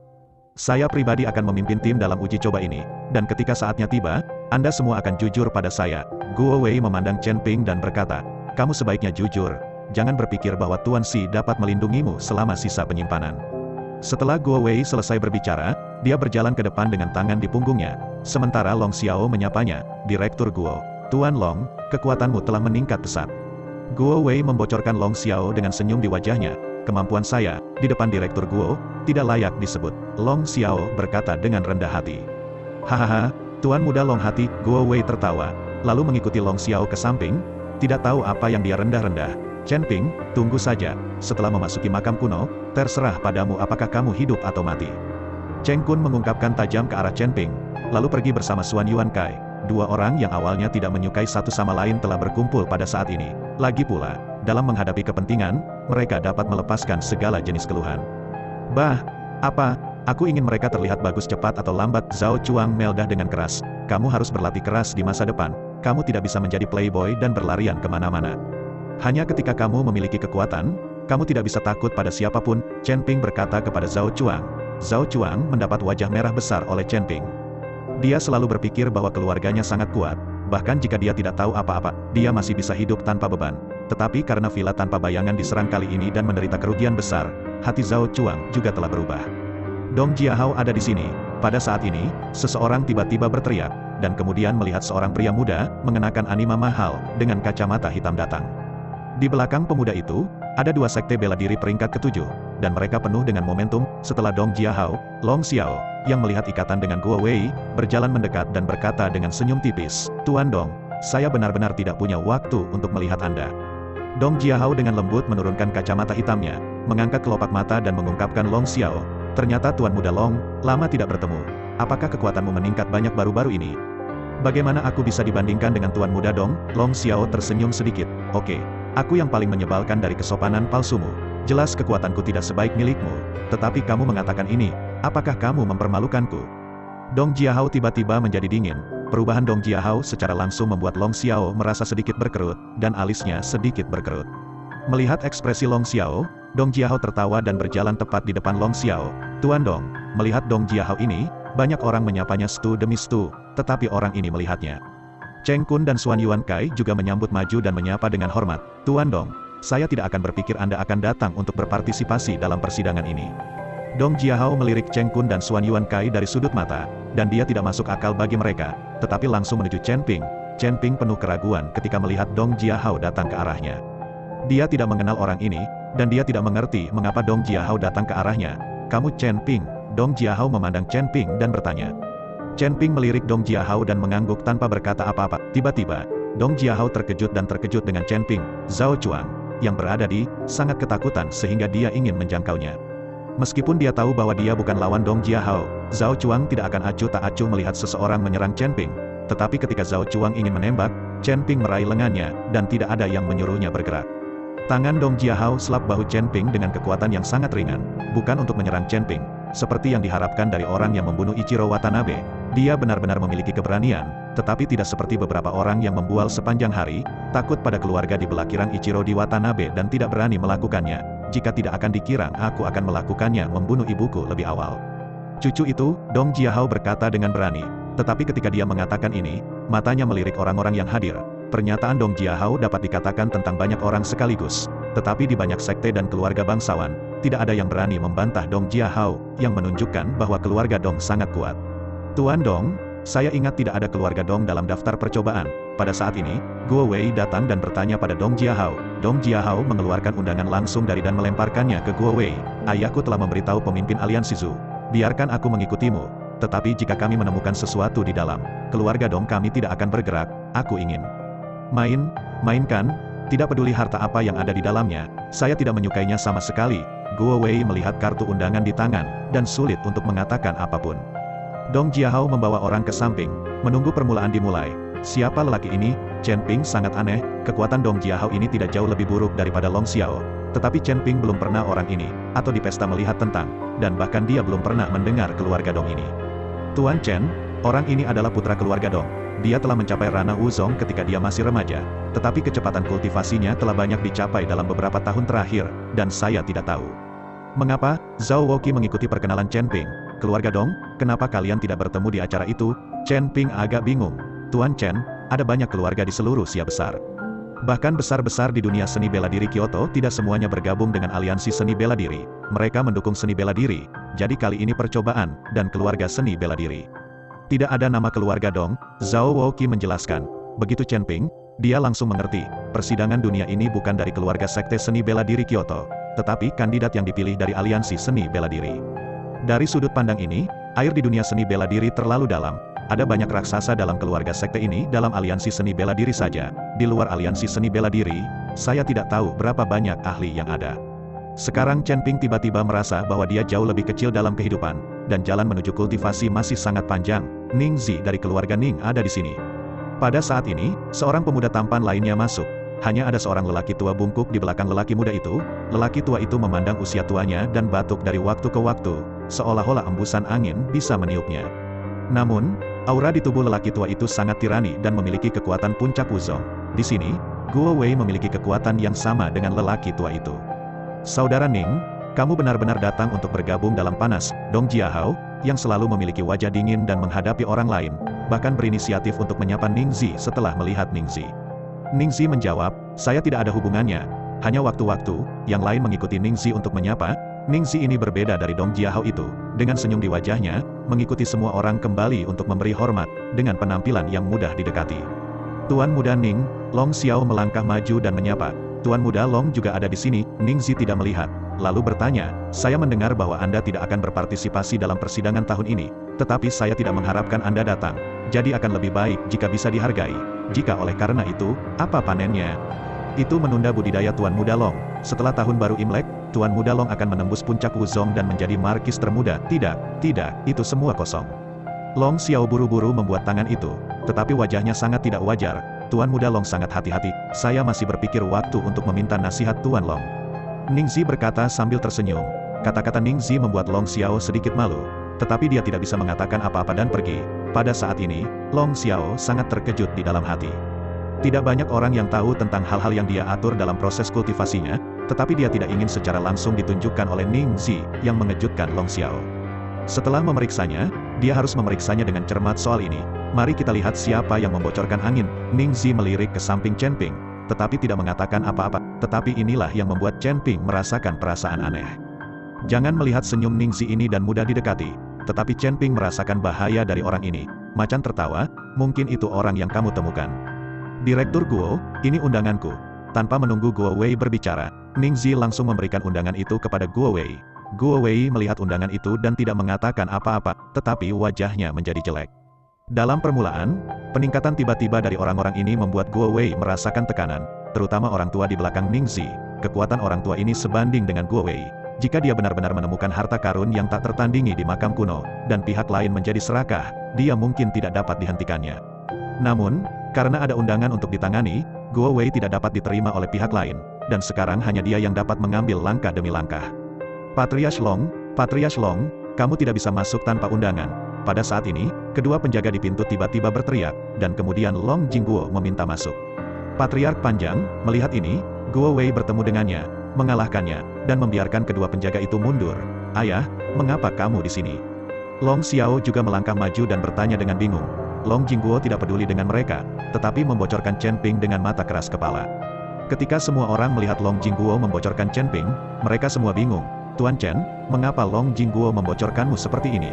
Saya pribadi akan memimpin tim dalam uji coba ini, dan ketika saatnya tiba, Anda semua akan jujur pada saya. Guo Wei memandang Chen Ping dan berkata, kamu sebaiknya jujur. Jangan berpikir bahwa Tuan Si dapat melindungimu selama sisa penyimpanan. Setelah Guo Wei selesai berbicara, dia berjalan ke depan dengan tangan di punggungnya. Sementara Long Xiao menyapanya, Direktur Guo, Tuan Long, kekuatanmu telah meningkat pesat. Guo Wei membocorkan Long Xiao dengan senyum di wajahnya. Kemampuan saya, di depan Direktur Guo, tidak layak disebut. Long Xiao berkata dengan rendah hati. Hahaha, Tuan muda Long hati, Guo Wei tertawa, lalu mengikuti Long Xiao ke samping, tidak tahu apa yang dia rendah-rendah. Chen Ping, tunggu saja, setelah memasuki makam kuno, terserah padamu apakah kamu hidup atau mati. Cheng Kun mengungkapkan tajam ke arah Chen Ping, lalu pergi bersama Xuan Yuan Kai. Dua orang yang awalnya tidak menyukai satu sama lain telah berkumpul pada saat ini. Lagi pula, dalam menghadapi kepentingan, mereka dapat melepaskan segala jenis keluhan. Bah, apa? Aku ingin mereka terlihat bagus cepat atau lambat. Zhao Chuang meldah dengan keras. Kamu harus berlatih keras di masa depan. Kamu tidak bisa menjadi playboy dan berlarian kemana-mana. Hanya ketika kamu memiliki kekuatan, kamu tidak bisa takut pada siapapun, Chen Ping berkata kepada Zhao Chuang. Zhao Chuang mendapat wajah merah besar oleh Chen Ping. Dia selalu berpikir bahwa keluarganya sangat kuat, bahkan jika dia tidak tahu apa-apa, dia masih bisa hidup tanpa beban. Tetapi karena villa tanpa bayangan diserang kali ini dan menderita kerugian besar, hati Zhao Chuang juga telah berubah. Dong Jiahao ada di sini. Pada saat ini, seseorang tiba-tiba berteriak, dan kemudian melihat seorang pria muda, mengenakan anima mahal, dengan kacamata hitam datang. Di belakang pemuda itu, ada dua sekte bela diri peringkat ketujuh, dan mereka penuh dengan momentum. Setelah Dong Jiahao, Long Xiao, yang melihat ikatan dengan Guo Wei, berjalan mendekat dan berkata dengan senyum tipis, "Tuan Dong, saya benar-benar tidak punya waktu untuk melihat Anda." Dong Jiahao dengan lembut menurunkan kacamata hitamnya, mengangkat kelopak mata dan mengungkapkan Long Xiao, "Ternyata Tuan Muda Long, lama tidak bertemu. Apakah kekuatanmu meningkat banyak baru-baru ini?" "Bagaimana aku bisa dibandingkan dengan Tuan Muda Dong?" Long Xiao tersenyum sedikit. "Oke, aku yang paling menyebalkan dari kesopanan palsumu. Jelas kekuatanku tidak sebaik milikmu, tetapi kamu mengatakan ini, apakah kamu mempermalukanku?" Dong Jiahao tiba-tiba menjadi dingin. Perubahan Dong Jiahao secara langsung membuat Long Xiao merasa sedikit berkerut, dan alisnya sedikit berkerut. Melihat ekspresi Long Xiao, Dong Jiahao tertawa dan berjalan tepat di depan Long Xiao. "Tuan Dong." Melihat Dong Jiahao ini, banyak orang menyapanya stu demi stu, tetapi orang ini melihatnya. Cheng Kun dan Xuan Yuan Kai juga menyambut maju dan menyapa dengan hormat. "Tuan Dong, saya tidak akan berpikir Anda akan datang untuk berpartisipasi dalam persidangan ini." Dong Jiahao melirik Cheng Kun dan Xuan Yuan Kai dari sudut mata, dan dia tidak masuk akal bagi mereka, tetapi langsung menuju Chen Ping. Chen Ping penuh keraguan ketika melihat Dong Jiahao datang ke arahnya. Dia tidak mengenal orang ini, dan dia tidak mengerti mengapa Dong Jiahao datang ke arahnya. "Kamu Chen Ping?" Dong Jiahao memandang Chen Ping dan bertanya. Chen Ping melirik Dong Jiahao dan mengangguk tanpa berkata apa-apa. Tiba-tiba, Dong Jiahao terkejut dengan Chen Ping. Zhao Chuang, yang berada di, sangat ketakutan sehingga dia ingin menjangkaunya. Meskipun dia tahu bahwa dia bukan lawan Dong Jiahao, Zhao Chuang tidak akan acuh tak acuh melihat seseorang menyerang Chen Ping. Tetapi ketika Zhao Chuang ingin menembak, Chen Ping meraih lengannya, dan tidak ada yang menyuruhnya bergerak. Tangan Dong Jiahao selap bahu Chen Ping dengan kekuatan yang sangat ringan, bukan untuk menyerang Chen Ping. Seperti yang diharapkan dari orang yang membunuh Ichiro Watanabe, dia benar-benar memiliki keberanian, tetapi tidak seperti beberapa orang yang membual sepanjang hari, takut pada keluarga di belakiran Ichiro di Watanabe dan tidak berani melakukannya. "Jika tidak akan dikira aku akan melakukannya, membunuh ibuku lebih awal." "Cucu itu," Dong Jiahao berkata dengan berani. Tetapi ketika dia mengatakan ini, matanya melirik orang-orang yang hadir. Pernyataan Dong Jiahao dapat dikatakan tentang banyak orang sekaligus. Tetapi di banyak sekte dan keluarga bangsawan, tidak ada yang berani membantah Dong Jiahao, yang menunjukkan bahwa keluarga Dong sangat kuat. "Tuan Dong, saya ingat tidak ada keluarga Dong dalam daftar percobaan." Pada saat ini, Guo Wei datang dan bertanya pada Dong Jiahao. Dong Jiahao mengeluarkan undangan langsung dari dan melemparkannya ke Guo Wei. "Ayahku telah memberitahu pemimpin aliansi Zhu. Biarkan aku mengikutimu. Tetapi jika kami menemukan sesuatu di dalam keluarga Dong, kami tidak akan bergerak. Aku ingin mainkan, tidak peduli harta apa yang ada di dalamnya. Saya tidak menyukainya sama sekali." Guo Wei melihat kartu undangan di tangan, dan sulit untuk mengatakan apapun. Dong Jiahao membawa orang ke samping, menunggu permulaan dimulai. Siapa lelaki ini? Chen Ping sangat aneh, kekuatan Dong Jiahao ini tidak jauh lebih buruk daripada Long Xiao. Tetapi Chen Ping belum pernah orang ini, atau di pesta melihat tentang, dan bahkan dia belum pernah mendengar keluarga Dong ini. "Tuan Chen, orang ini adalah putra keluarga Dong. Dia telah mencapai ranah Wuzong ketika dia masih remaja, tetapi kecepatan kultivasinya telah banyak dicapai dalam beberapa tahun terakhir, dan saya tidak tahu mengapa." Zhao Woki mengikuti perkenalan Chen Ping. "Keluarga Dong, kenapa kalian tidak bertemu di acara itu?" Chen Ping agak bingung. "Tuan Chen, ada banyak keluarga di seluruh Xia besar. Bahkan besar-besar di dunia seni bela diri Kyoto tidak semuanya bergabung dengan aliansi seni bela diri. Mereka mendukung seni bela diri, jadi kali ini percobaan, dan keluarga seni bela diri. Tidak ada nama keluarga Dong." Zhao Woki menjelaskan. Begitu Chen Ping, dia langsung mengerti, persidangan dunia ini bukan dari keluarga sekte seni bela diri Kyoto, tetapi kandidat yang dipilih dari aliansi seni bela diri. Dari sudut pandang ini, air di dunia seni bela diri terlalu dalam. Ada banyak raksasa dalam keluarga sekte ini dalam aliansi seni bela diri saja. Di luar aliansi seni bela diri, saya tidak tahu berapa banyak ahli yang ada. Sekarang Chen Ping tiba-tiba merasa bahwa dia jauh lebih kecil dalam kehidupan, dan jalan menuju kultivasi masih sangat panjang. Ning Zi dari keluarga Ning ada di sini. Pada saat ini, seorang pemuda tampan lainnya masuk. Hanya ada seorang lelaki tua bungkuk di belakang lelaki muda itu. Lelaki tua itu memandang usia tuanya dan batuk dari waktu ke waktu, seolah-olah embusan angin bisa meniupnya. Namun, aura di tubuh lelaki tua itu sangat tirani dan memiliki kekuatan puncak Wuzong. Di sini, Guo Wei memiliki kekuatan yang sama dengan lelaki tua itu. Saudara Ning, kamu benar-benar datang untuk bergabung dalam panas. Dong Jiahao, yang selalu memiliki wajah dingin dan menghadapi orang lain, bahkan berinisiatif untuk menyapa Ningzi setelah melihat Ningzi. Ningzi menjawab, saya tidak ada hubungannya. Hanya waktu-waktu, yang lain mengikuti Ningzi untuk menyapa. Ningzi ini berbeda dari Dong Jiahao itu. Dengan senyum di wajahnya, mengikuti semua orang kembali untuk memberi hormat, dengan penampilan yang mudah didekati. Tuan Muda Ning, Long Xiao melangkah maju dan menyapa. Tuan Muda Long juga ada di sini. Ningzi tidak melihat, lalu bertanya, saya mendengar bahwa Anda tidak akan berpartisipasi dalam persidangan tahun ini, tetapi saya tidak mengharapkan Anda datang. Jadi akan lebih baik jika bisa dihargai. Jika oleh karena itu, apa panennya? Itu menunda budidaya Tuan Muda Long. Setelah tahun baru Imlek, Tuan Muda Long akan menembus puncak Wuzong dan menjadi markis termuda. Tidak, itu semua kosong. Long Xiao buru-buru membuat tangan itu, tetapi wajahnya sangat tidak wajar. Tuan Muda Long sangat hati-hati, saya masih berpikir waktu untuk meminta nasihat Tuan Long. Ningzi berkata sambil tersenyum. Kata-kata Ningzi membuat Long Xiao sedikit malu, tetapi dia tidak bisa mengatakan apa-apa dan pergi. Pada saat ini, Long Xiao sangat terkejut di dalam hati. Tidak banyak orang yang tahu tentang hal-hal yang dia atur dalam proses kultivasinya, tetapi dia tidak ingin secara langsung ditunjukkan oleh Ningzi yang mengejutkan Long Xiao. Setelah memeriksanya, dia harus memeriksanya dengan cermat soal ini. Mari kita lihat siapa yang membocorkan angin. Ningzi melirik ke samping Chen Ping, tetapi tidak mengatakan apa-apa. Tetapi inilah yang membuat Chen Ping merasakan perasaan aneh. Jangan melihat senyum Ningzi ini dan mudah didekati. Tetapi Chen Ping merasakan bahaya dari orang ini. Macan tertawa, mungkin itu orang yang kamu temukan. Direktur Guo, ini undanganku. Tanpa menunggu Guo Wei berbicara, Ningzi langsung memberikan undangan itu kepada Guo Wei. Guo Wei melihat undangan itu dan tidak mengatakan apa-apa, tetapi wajahnya menjadi jelek. Dalam permulaan, peningkatan tiba-tiba dari orang-orang ini membuat Guo Wei merasakan tekanan, terutama orang tua di belakang Ningzi. Kekuatan orang tua ini sebanding dengan Guo Wei. Jika dia benar-benar menemukan harta karun yang tak tertandingi di makam kuno, dan pihak lain menjadi serakah, dia mungkin tidak dapat dihentikannya. Namun, karena ada undangan untuk ditangani, Guo Wei tidak dapat diterima oleh pihak lain, dan sekarang hanya dia yang dapat mengambil langkah demi langkah. Patriarch Long, kamu tidak bisa masuk tanpa undangan. Pada saat ini, kedua penjaga di pintu tiba-tiba berteriak, dan kemudian Long Jingguo meminta masuk. Patriark Panjang, melihat ini, Guo Wei bertemu dengannya, mengalahkannya, dan membiarkan kedua penjaga itu mundur. Ayah, mengapa kamu di sini? Long Xiao juga melangkah maju dan bertanya dengan bingung. Long Jingguo tidak peduli dengan mereka, tetapi membocorkan Chen Ping dengan mata keras kepala. Ketika semua orang melihat Long Jingguo membocorkan Chen Ping, mereka semua bingung. Tuan Chen, mengapa Long Jingguo membocorkanmu seperti ini?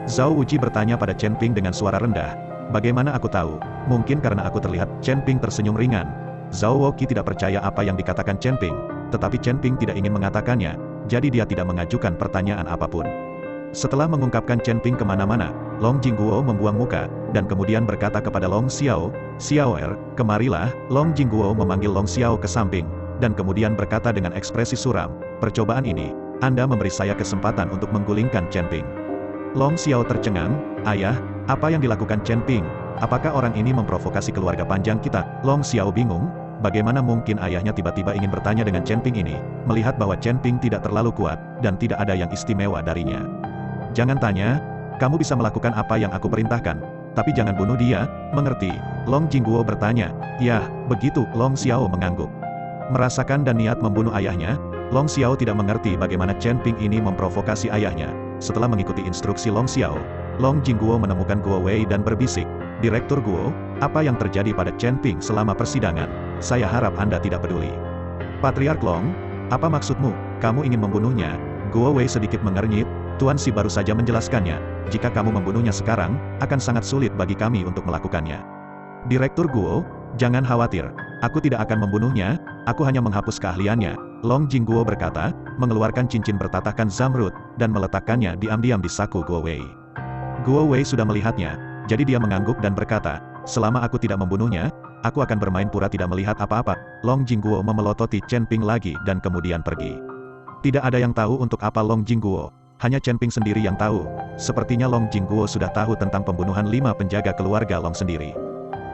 Zhao Wuji bertanya pada Chen Ping dengan suara rendah. Bagaimana aku tahu? Mungkin karena aku terlihat. Chen Ping tersenyum ringan. Zhao Wuji tidak percaya apa yang dikatakan Chen Ping, tetapi Chen Ping tidak ingin mengatakannya, jadi dia tidak mengajukan pertanyaan apapun. Setelah mengungkapkan Chen Ping kemana-mana, Long Jingguo membuang muka, dan kemudian berkata kepada Long Xiao, Xiaoer, kemarilah. Long Jingguo memanggil Long Xiao ke samping, dan kemudian berkata dengan ekspresi suram, percobaan ini, Anda memberi saya kesempatan untuk menggulingkan Chen Ping. Long Xiao tercengang, ayah, apa yang dilakukan Chen Ping? Apakah orang ini memprovokasi keluarga panjang kita? Long Xiao bingung, bagaimana mungkin ayahnya tiba-tiba ingin bertanya dengan Chen Ping ini, melihat bahwa Chen Ping tidak terlalu kuat, dan tidak ada yang istimewa darinya. Jangan tanya, kamu bisa melakukan apa yang aku perintahkan, tapi jangan bunuh dia, mengerti? Long Jingguo bertanya, ya, begitu. Long Xiao mengangguk. Merasakan dan niat membunuh ayahnya, Long Xiao tidak mengerti bagaimana Chen Ping ini memprovokasi ayahnya. Setelah mengikuti instruksi Long Xiao, Long Jingguo menemukan Guo Wei dan berbisik, Direktur Guo, apa yang terjadi pada Chen Ping selama persidangan? Saya harap Anda tidak peduli. Patriark Long, apa maksudmu? Kamu ingin membunuhnya? Guo Wei sedikit mengernyit, Tuan Si baru saja menjelaskannya, jika kamu membunuhnya sekarang, akan sangat sulit bagi kami untuk melakukannya. Direktur Guo, jangan khawatir, aku tidak akan membunuhnya, aku hanya menghapus keahliannya. Long Jingguo berkata, mengeluarkan cincin bertatahkan zamrud, dan meletakkannya diam-diam di saku Guo Wei. Guo Wei sudah melihatnya, jadi dia mengangguk dan berkata, selama aku tidak membunuhnya, aku akan bermain pura tidak melihat apa-apa. Long Jingguo memelototi Chen Ping lagi dan kemudian pergi. Tidak ada yang tahu untuk apa Long Jingguo, hanya Chen Ping sendiri yang tahu. Sepertinya Long Jingguo sudah tahu tentang pembunuhan 5 penjaga keluarga Long sendiri.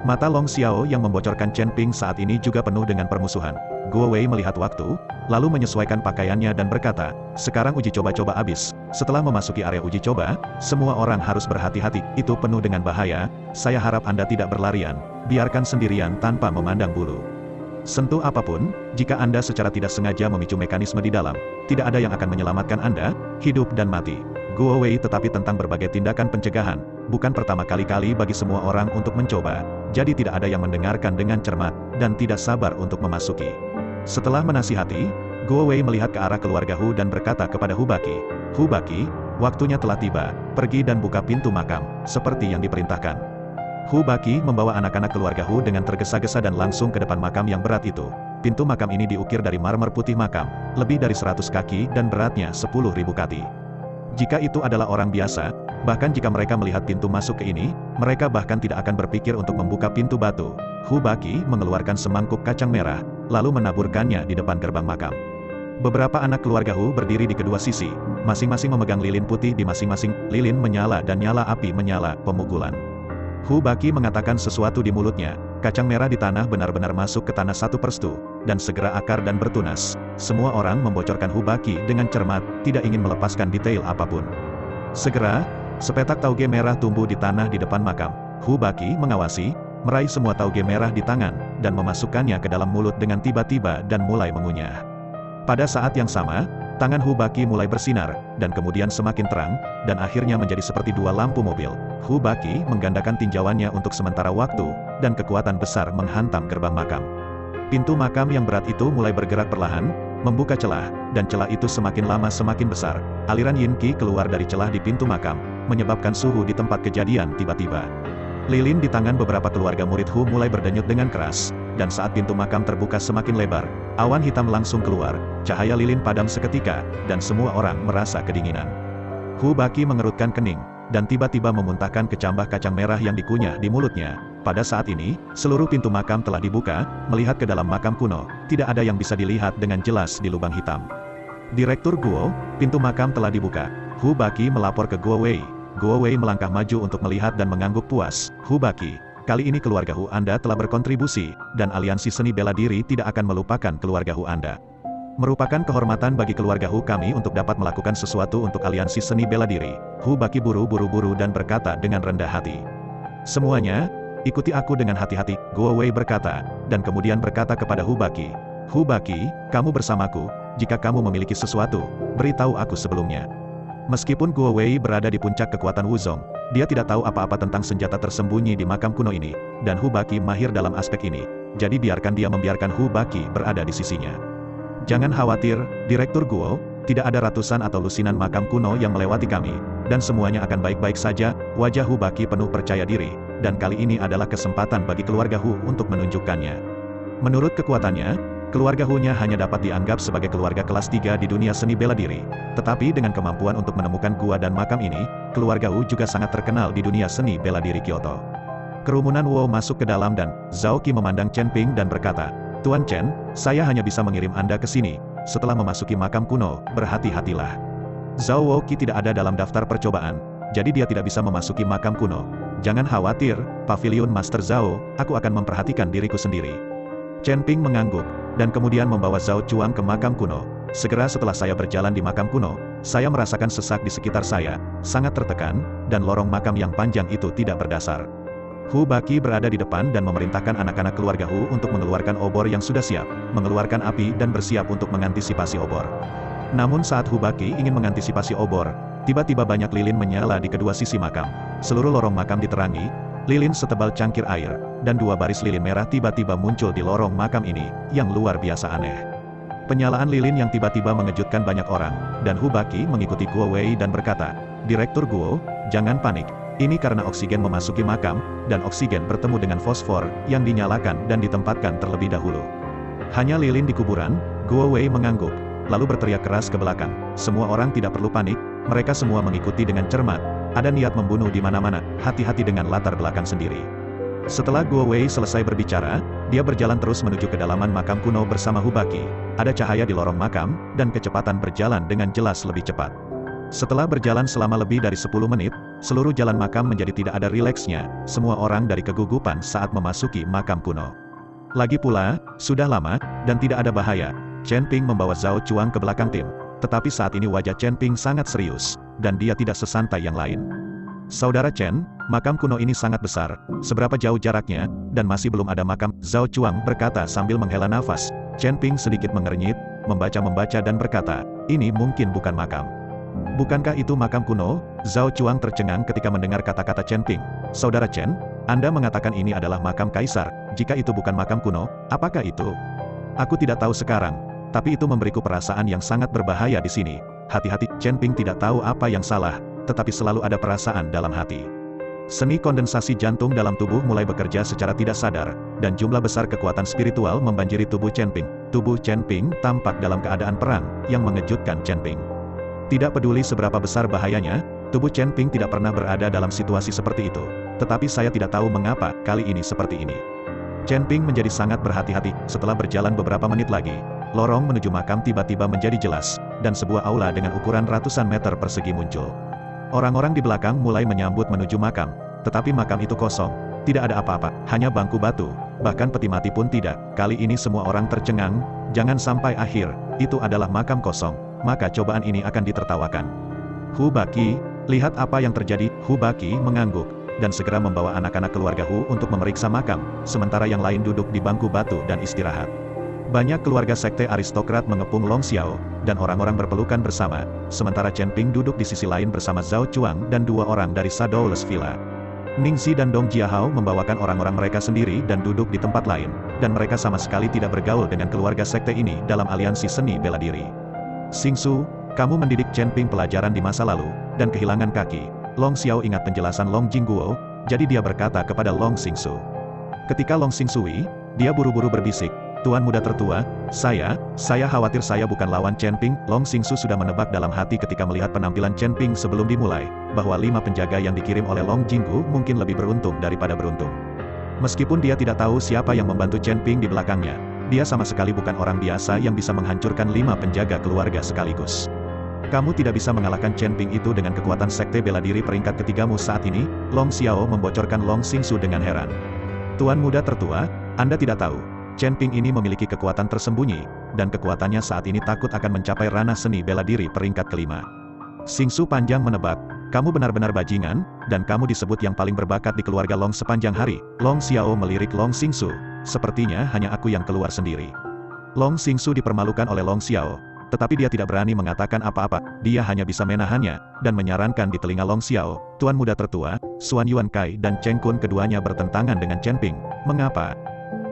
Mata Long Xiao yang membocorkan Chen Ping saat ini juga penuh dengan permusuhan. Guo Wei melihat waktu, lalu menyesuaikan pakaiannya dan berkata, sekarang uji coba-coba habis. Setelah memasuki area uji coba, semua orang harus berhati-hati, itu penuh dengan bahaya, saya harap Anda tidak berlarian, biarkan sendirian tanpa memandang bulu. Sentuh apapun, jika Anda secara tidak sengaja memicu mekanisme di dalam, tidak ada yang akan menyelamatkan Anda, hidup dan mati. Guo Wei tetapi tentang berbagai tindakan pencegahan, bukan pertama kali bagi semua orang untuk mencoba, jadi tidak ada yang mendengarkan dengan cermat, dan tidak sabar untuk memasuki. Setelah menasihati, Guo Wei melihat ke arah keluarga Hu dan berkata kepada Hu Baqi, Hu Baqi, waktunya telah tiba, pergi dan buka pintu makam, seperti yang diperintahkan. Hu Baqi membawa anak-anak keluarga Hu dengan tergesa-gesa dan langsung ke depan makam yang berat itu. Pintu makam ini diukir dari marmer putih makam, lebih dari 100 kaki dan beratnya 10.000 kati. Jika itu adalah orang biasa, bahkan jika mereka melihat pintu masuk ke ini, mereka bahkan tidak akan berpikir untuk membuka pintu batu. Hu Baqi mengeluarkan semangkuk kacang merah, lalu menaburkannya di depan gerbang makam. Beberapa anak keluarga Hu berdiri di kedua sisi, masing-masing memegang lilin putih di masing-masing, lilin menyala dan nyala api menyala, pemukulan. Hu Baqi mengatakan sesuatu di mulutnya, kacang merah di tanah benar-benar masuk ke tanah 1/1, dan segera akar dan bertunas. Semua orang membocorkan Hu Baqi dengan cermat, tidak ingin melepaskan detail apapun. Segera, sepetak tauge merah tumbuh di tanah di depan makam. Hu Baqi mengawasi, meraih semua tauge merah di tangan, dan memasukkannya ke dalam mulut dengan tiba-tiba dan mulai mengunyah. Pada saat yang sama, tangan Hu Baqi mulai bersinar, dan kemudian semakin terang, dan akhirnya menjadi seperti dua lampu mobil. Hu Baqi menggandakan tinjauannya untuk sementara waktu, dan kekuatan besar menghantam gerbang makam. Pintu makam yang berat itu mulai bergerak perlahan, membuka celah, dan celah itu semakin lama semakin besar. Aliran Yin Qi keluar dari celah di pintu makam, menyebabkan suhu di tempat kejadian tiba-tiba. Lilin di tangan beberapa keluarga murid Hu mulai berdenyut dengan keras, dan saat pintu makam terbuka semakin lebar, awan hitam langsung keluar, cahaya lilin padam seketika, dan semua orang merasa kedinginan. Hu Baqi mengerutkan kening, dan tiba-tiba memuntahkan kecambah kacang merah yang dikunyah di mulutnya. Pada saat ini, seluruh pintu makam telah dibuka, melihat ke dalam makam kuno, tidak ada yang bisa dilihat dengan jelas di lubang hitam. Direktur Guo, pintu makam telah dibuka. Hu Baqi melapor ke Guo Wei. Guo Wei melangkah maju untuk melihat dan mengangguk puas. Hu Baqi, kali ini keluarga Hu Anda telah berkontribusi, dan aliansi seni bela diri tidak akan melupakan keluarga Hu Anda. Merupakan kehormatan bagi keluarga Hu kami untuk dapat melakukan sesuatu untuk aliansi seni bela diri. Hu Baqi buru-buru dan berkata dengan rendah hati. Semuanya, ikuti aku dengan hati-hati, Guo Wei berkata, dan kemudian berkata kepada Hu Baqi. Hu Baqi, kamu bersamaku, jika kamu memiliki sesuatu, beritahu aku sebelumnya. Meskipun Guo Wei berada di puncak kekuatan Wuzong, dia tidak tahu apa-apa tentang senjata tersembunyi di makam kuno ini, dan Hu Baqi mahir dalam aspek ini, jadi biarkan dia membiarkan Hu Baqi berada di sisinya. Jangan khawatir, Direktur Guo, tidak ada ratusan atau lusinan makam kuno yang melewati kami, dan semuanya akan baik-baik saja. Wajah Hu Baqi penuh percaya diri, dan kali ini adalah kesempatan bagi keluarga Hu untuk menunjukkannya. Menurut kekuatannya, keluarga Hu-nya hanya dapat dianggap sebagai keluarga kelas 3 di dunia seni bela diri. Tetapi dengan kemampuan untuk menemukan gua dan makam ini, keluarga Hu juga sangat terkenal di dunia seni bela diri Kyoto. Kerumunan Wu masuk ke dalam dan Zhao Qi memandang Chen Ping dan berkata, Tuan Chen, saya hanya bisa mengirim Anda ke sini. Setelah memasuki makam kuno, berhati-hatilah. Zhao Qi tidak ada dalam daftar percobaan, jadi dia tidak bisa memasuki makam kuno. Jangan khawatir, Pavilion Master Zhao, aku akan memperhatikan diriku sendiri. Chen Ping mengangguk, dan kemudian membawa Zhao Chuang ke makam kuno. Segera setelah saya berjalan di makam kuno, saya merasakan sesak di sekitar saya, sangat tertekan, dan lorong makam yang panjang itu tidak berdasar. Hu Baqi berada di depan dan memerintahkan anak-anak keluarga Hu untuk mengeluarkan obor yang sudah siap, mengeluarkan api dan bersiap untuk mengantisipasi obor. Namun saat Hu Baqi ingin mengantisipasi obor, tiba-tiba banyak lilin menyala di kedua sisi makam. Seluruh lorong makam diterangi, lilin setebal cangkir air, dan dua baris lilin merah tiba-tiba muncul di lorong makam ini, yang luar biasa aneh. Penyalaan lilin yang tiba-tiba mengejutkan banyak orang, dan Hu Baqi mengikuti Guo Wei dan berkata, Direktur Guo, jangan panik, ini karena oksigen memasuki makam, dan oksigen bertemu dengan fosfor, yang dinyalakan dan ditempatkan terlebih dahulu. Hanya lilin di kuburan, Guo Wei mengangguk, lalu berteriak keras ke belakang, semua orang tidak perlu panik, mereka semua mengikuti dengan cermat, ada niat membunuh di mana-mana, hati-hati dengan latar belakang sendiri. Setelah Guo Wei selesai berbicara, dia berjalan terus menuju kedalaman makam kuno bersama Hu Baqi. Ada cahaya di lorong makam, dan kecepatan berjalan dengan jelas lebih cepat. Setelah berjalan selama lebih dari 10 menit, seluruh jalan makam menjadi tidak ada rileksnya, semua orang dari kegugupan saat memasuki makam kuno. Lagi pula, sudah lama, dan tidak ada bahaya, Chen Ping membawa Zhao Chuang ke belakang tim. Tetapi saat ini wajah Chen Ping sangat serius, dan dia tidak sesantai yang lain. Saudara Chen, makam kuno ini sangat besar, seberapa jauh jaraknya, dan masih belum ada makam, Zhao Chuang berkata sambil menghela nafas. Chen Ping sedikit mengernyit, membaca dan berkata, ini mungkin bukan makam. Bukankah itu makam kuno? Zhao Chuang tercengang ketika mendengar kata-kata Chen Ping. Saudara Chen, Anda mengatakan ini adalah makam kaisar, jika itu bukan makam kuno, apakah itu? Aku tidak tahu sekarang, tapi itu memberiku perasaan yang sangat berbahaya di sini. Hati-hati, Chen Ping tidak tahu apa yang salah, tetapi selalu ada perasaan dalam hati. Seni kondensasi jantung dalam tubuh mulai bekerja secara tidak sadar, dan jumlah besar kekuatan spiritual membanjiri tubuh Chen Ping. Tubuh Chen Ping tampak dalam keadaan perang, yang mengejutkan Chen Ping. Tidak peduli seberapa besar bahayanya, tubuh Chen Ping tidak pernah berada dalam situasi seperti itu. Tetapi saya tidak tahu mengapa kali ini seperti ini. Chen Ping menjadi sangat berhati-hati. Setelah berjalan beberapa menit lagi, lorong menuju makam tiba-tiba menjadi jelas, dan sebuah aula dengan ukuran ratusan meter persegi muncul. Orang-orang di belakang mulai menyambut menuju makam, tetapi makam itu kosong. Tidak ada apa-apa, hanya bangku batu, bahkan peti mati pun tidak. Kali ini semua orang tercengang, jangan sampai akhir, itu adalah makam kosong, maka cobaan ini akan ditertawakan. Hu Baqi, lihat apa yang terjadi. Hu Baqi mengangguk, dan segera membawa anak-anak keluarga Hu untuk memeriksa makam, sementara yang lain duduk di bangku batu dan istirahat. Banyak keluarga sekte aristokrat mengepung Long Xiao, dan orang-orang berpelukan bersama, sementara Chen Ping duduk di sisi lain bersama Zhao Chuang dan 2 orang dari Shadowless Villa. Ningxi dan Dong Jiahao membawakan orang-orang mereka sendiri dan duduk di tempat lain, dan mereka sama sekali tidak bergaul dengan keluarga sekte ini dalam aliansi seni bela diri. Xingsu, kamu mendidik Chen Ping pelajaran di masa lalu, dan kehilangan kaki. Long Xiao ingat penjelasan Long Jingguo, jadi dia berkata kepada Long Xingsu. Ketika Long Xingsui, dia buru-buru berbisik, Tuan muda tertua, saya khawatir saya bukan lawan Chen Ping. Long Xingsu sudah menebak dalam hati ketika melihat penampilan Chen Ping sebelum dimulai, bahwa 5 penjaga yang dikirim oleh Long Jinggu mungkin lebih beruntung daripada beruntung. Meskipun dia tidak tahu siapa yang membantu Chen Ping di belakangnya, dia sama sekali bukan orang biasa yang bisa menghancurkan 5 penjaga keluarga sekaligus. Kamu tidak bisa mengalahkan Chen Ping itu dengan kekuatan sekte bela diri peringkat ketigamu saat ini, Long Xiao membocorkan Long Xingsu dengan heran. Tuan muda tertua, Anda tidak tahu. Chen Ping ini memiliki kekuatan tersembunyi, dan kekuatannya saat ini takut akan mencapai ranah seni bela diri peringkat kelima. Xingsu panjang menebak, kamu benar-benar bajingan, dan kamu disebut yang paling berbakat di keluarga Long sepanjang hari. Long Xiao melirik Long Xingsu, sepertinya hanya aku yang keluar sendiri. Long Xingsu dipermalukan oleh Long Xiao, tetapi dia tidak berani mengatakan apa-apa, dia hanya bisa menahannya, dan menyarankan di telinga Long Xiao, Tuan muda tertua, Xuan Yuan Kai dan Cheng Kun keduanya bertentangan dengan Chen Ping. Mengapa?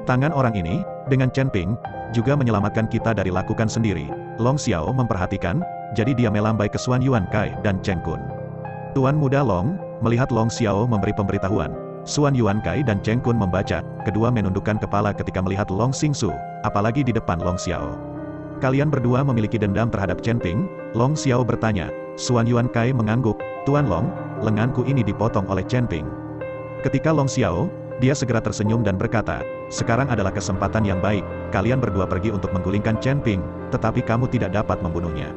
Tangan orang ini, dengan Chen Ping, juga menyelamatkan kita dari lakukan sendiri. Long Xiao memperhatikan, jadi dia melambai ke Xuan Yuan Kai dan Cheng Kun. Tuan muda Long, melihat Long Xiao memberi pemberitahuan, Xuan Yuan Kai dan Cheng Kun membaca, kedua menundukkan kepala ketika melihat Long Xingsu, apalagi di depan Long Xiao. Kalian berdua memiliki dendam terhadap Chen Ping? Long Xiao bertanya. Xuan Yuan Kai mengangguk, Tuan Long, lenganku ini dipotong oleh Chen Ping. Ketika Long Xiao, dia segera tersenyum dan berkata, sekarang adalah kesempatan yang baik, kalian berdua pergi untuk menggulingkan Chen Ping, tetapi kamu tidak dapat membunuhnya.